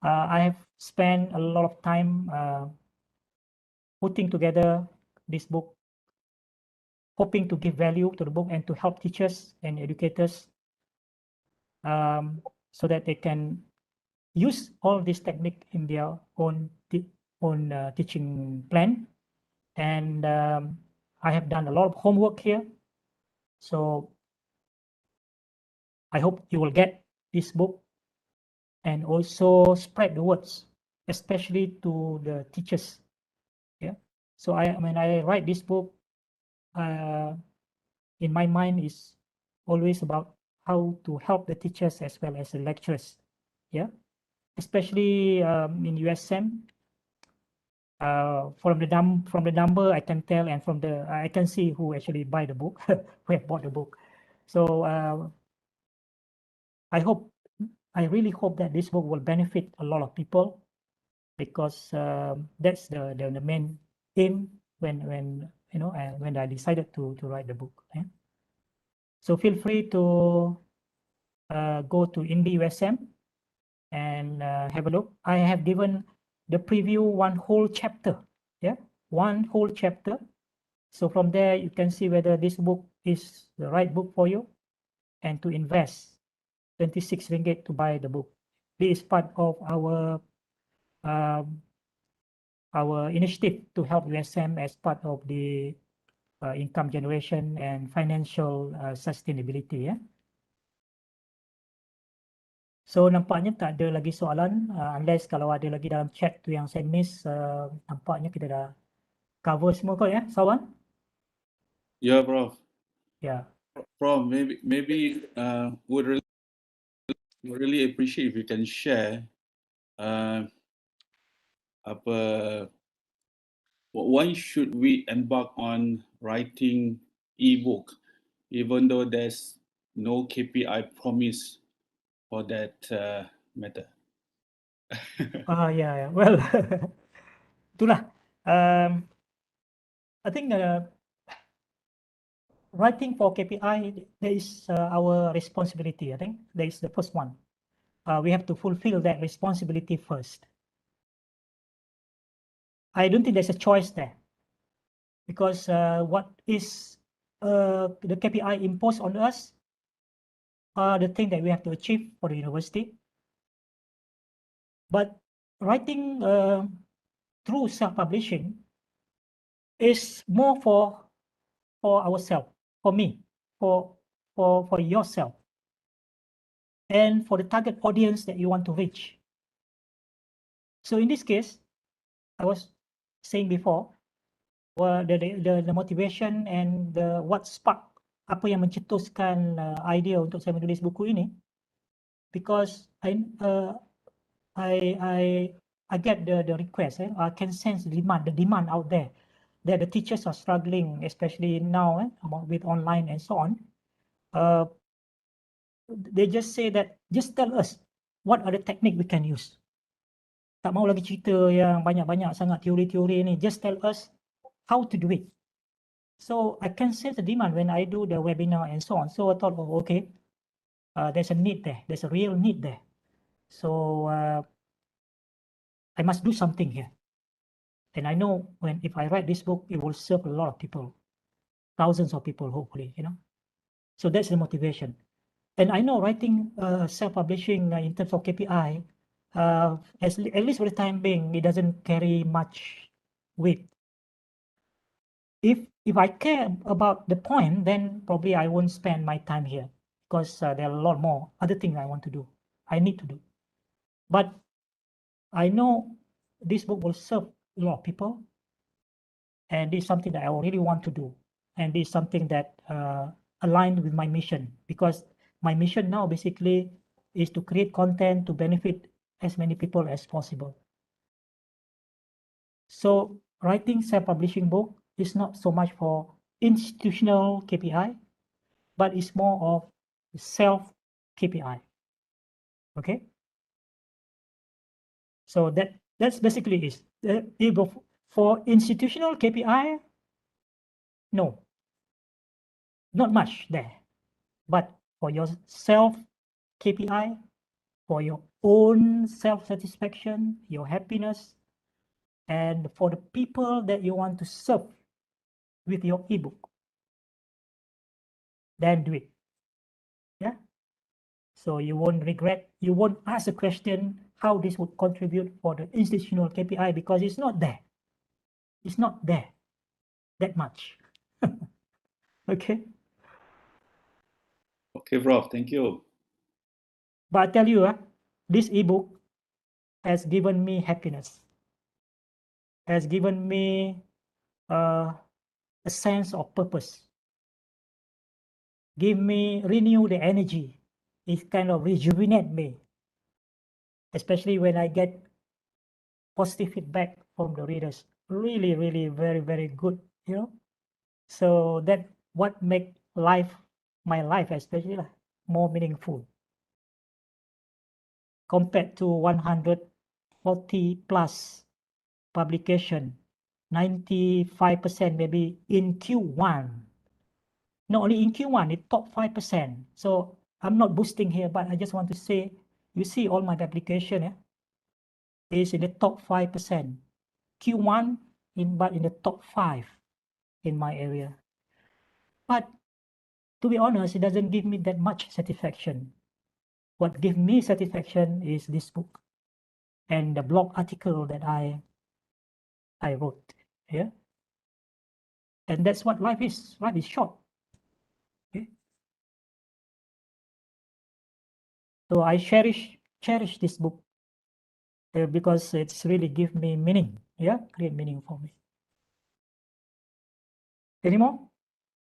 I have spent a lot of time putting together this book, hoping to give value to the book and to help teachers and educators so that they can use all this technique in their own teaching plan. And I have done a lot of homework here. So I hope you will get this book and also spread the words, especially to the teachers. Yeah. So when I write this book, in my mind is always about how to help the teachers as well as the lecturers. Yeah. Especially in USM. From the number I can tell, and from the I can see who actually buy the book, who have bought the book. So I really hope that this book will benefit a lot of people, because that's the main aim when you know when I decided to write the book. Yeah? So feel free to go to Indie USM and have a look. I have given the preview one whole chapter. Yeah, one whole chapter. So from there you can see whether this book is the right book for you, and to invest 26 ringgit to buy the book. This is part of our initiative to help USM as part of the income generation and financial sustainability. Yeah. So nampaknya tak ada lagi soalan, unless kalau ada lagi dalam chat tu yang saya miss. Nampaknya kita dah cover semua kot ya, Sawan? Yeah, Prof. Yeah. Prof, maybe would really appreciate if you can share why should we embark on writing ebook, even though there's no KPI promise for that matter. Yeah. Well, itulah. I think writing for KPI, there is our responsibility. I think that is the first one. We have to fulfill that responsibility first. I don't think there's a choice there, because what is the KPI imposed on us are the thing that we have to achieve for the university. But writing through self-publishing is more for ourselves, for me, for yourself, and for the target audience that you want to reach. So in this case, I was saying before, the motivation and what spark, apa yang mencetuskan idea untuk saya menulis buku ini, because I get the request. I can sense the demand out there, that the teachers are struggling, especially now with online and so on. They just say that, just tell us what are the technique we can use. Tak mau lagi cerita yang banyak-banyak sangat teori-teori ni. Just tell us how to do it. So I can sense the demand when I do the webinar and so on. So I thought, oh, okay, there's a need there. There's a real need there. So I must do something here. And I know if I write this book, it will serve a lot of people, thousands of people, hopefully, you know. So that's the motivation. And I know writing self-publishing in terms of KPI, at least for the time being, it doesn't carry much weight. if I care about the point, then probably I won't spend my time here because there are a lot more other things I want to do. I need to do. But I know this book will serve a lot of people, and this is something that I really want to do, and this is something that aligned with my mission, because my mission now basically is to create content to benefit as many people as possible. So writing self-publishing book is not so much for institutional KPI, but it's more of self KPI. Okay. So that's basically is. For institutional KPI, no, not much there. But for your self KPI, for your own self-satisfaction, your happiness, and for the people that you want to serve with your ebook, then do it. Yeah. So you won't regret, you won't ask a question how this would contribute for the institutional KPI, because it's not there. It's not there that much. Okay. Okay, Prof. Thank you. But I tell you, this ebook has given me happiness, has given me a sense of purpose, renew the energy. It kind of rejuvenate me, especially when I get positive feedback from the readers. Really, really very, very good, you know. So that what make my life especially more meaningful compared to 140 plus publication, 95% maybe in Q1. Not only in Q1, it top 5%. So I'm not boosting here, but I just want to say, you see all my publication is in the top 5%. Q1, but in the top 5 in my area. But to be honest, it doesn't give me that much satisfaction. What gives me satisfaction is this book and the blog article that I wrote. Yeah. And that's what life is. Life is short. Okay. So I cherish this book because it's really give me meaning. Yeah, create meaning for me. Any more?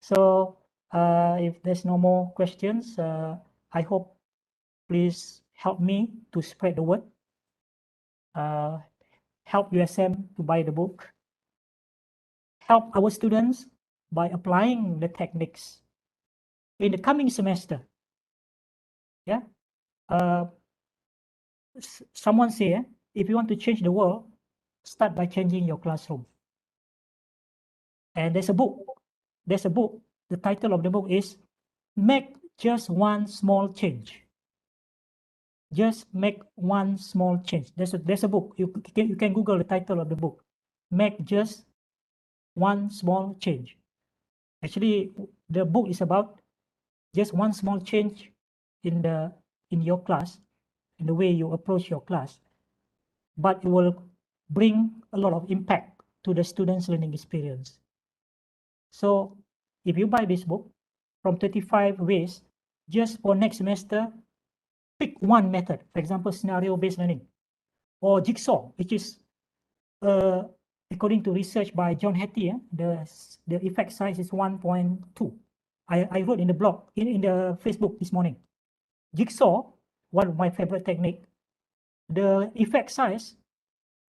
So if there's no more questions, I hope please help me to spread the word. Help USM to buy the book. Help our students by applying the techniques in the coming semester. Yeah. Someone say, if you want to change the world, start by changing your classroom. And there's a book. The title of the book is Make Just One Small Change. Just make one small change. There's a book. You can Google the title of the book. Make just one small change. Actually, the book is about just one small change in your class, in the way you approach your class, but it will bring a lot of impact to the students' learning experience. So if you buy this book from 35 ways, just for next semester, pick one method, for example, scenario-based learning, or jigsaw, which is according to research by John Hattie, the effect size is 1.2. I wrote in the blog, in the Facebook this morning. Jigsaw, one of my favorite technique, the effect size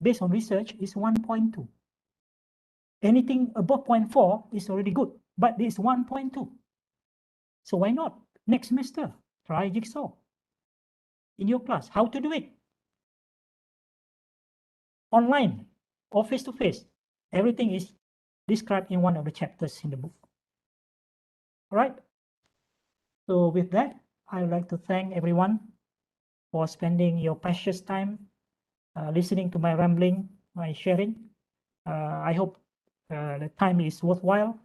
based on research is 1.2. Anything above 0.4 is already good, but this is 1.2. So why not? Next semester, try jigsaw in your class. How to do it? Online or face-to-face. Everything is described in one of the chapters in the book. All right. So with that, I would like to thank everyone for spending your precious time listening to my rambling, my sharing. I hope the time is worthwhile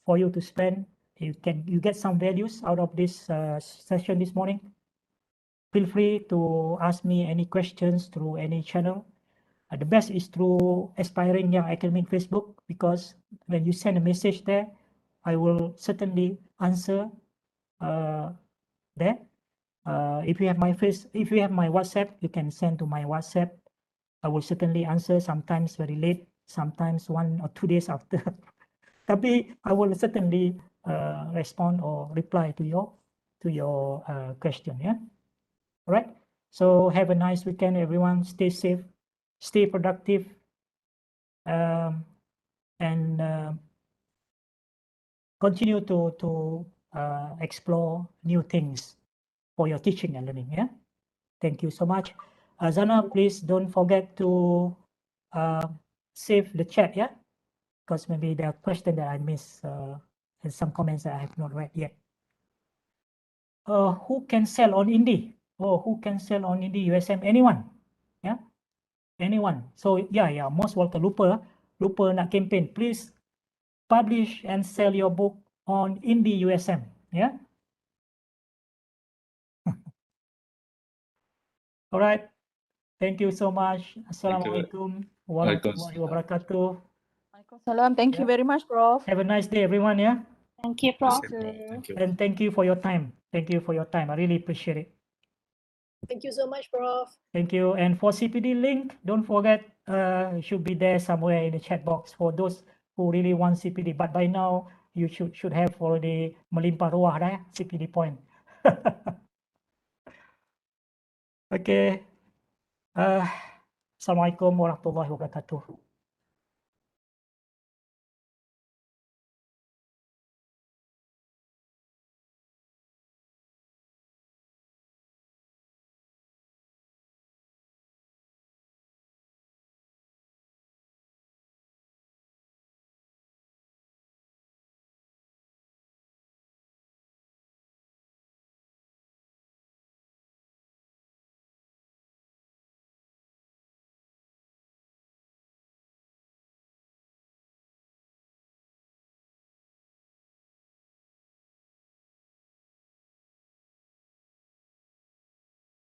for you to spend. You get some values out of this session this morning. Feel free to ask me any questions through any channel. The best is through Aspiring Young Academic Facebook, because when you send a message there, I will certainly answer there. If you have my WhatsApp, you can send to my WhatsApp. I will certainly answer, sometimes very late, sometimes 1 or 2 days after. Tapi I will certainly respond or reply to your question. Yeah. All right. So have a nice weekend, everyone. Stay safe, stay productive, and continue to explore new things for your teaching and learning. Yeah. Thank you so much. Zana, please don't forget to save the chat. Yeah, because maybe there are questions that I missed and some comments that I have not read yet. Who can sell on Indie? Oh, who can sell on Indie USM? Anyone? Yeah, anyone. So yeah, most welcome. Lupa nak campaign. Please publish and sell your book on Indie USM. Yeah. All right. Thank you so much. Assalamualaikum warahmatullahi wabarakatuh. Waalaikumsalam. Thank you Yeah. very much, Prof. Have a nice day, everyone. Yeah. Thank you, Prof. Thank you. And thank you for your time. Thank you for your time. I really appreciate it. Thank you so much, Prof. Thank you. And for CPD link, don't forget, it should be there somewhere in the chat box for those who really want CPD. But by now, you should have already melimpah ruah dah, CPD point. Okay. Assalamualaikum warahmatullahi wabarakatuh.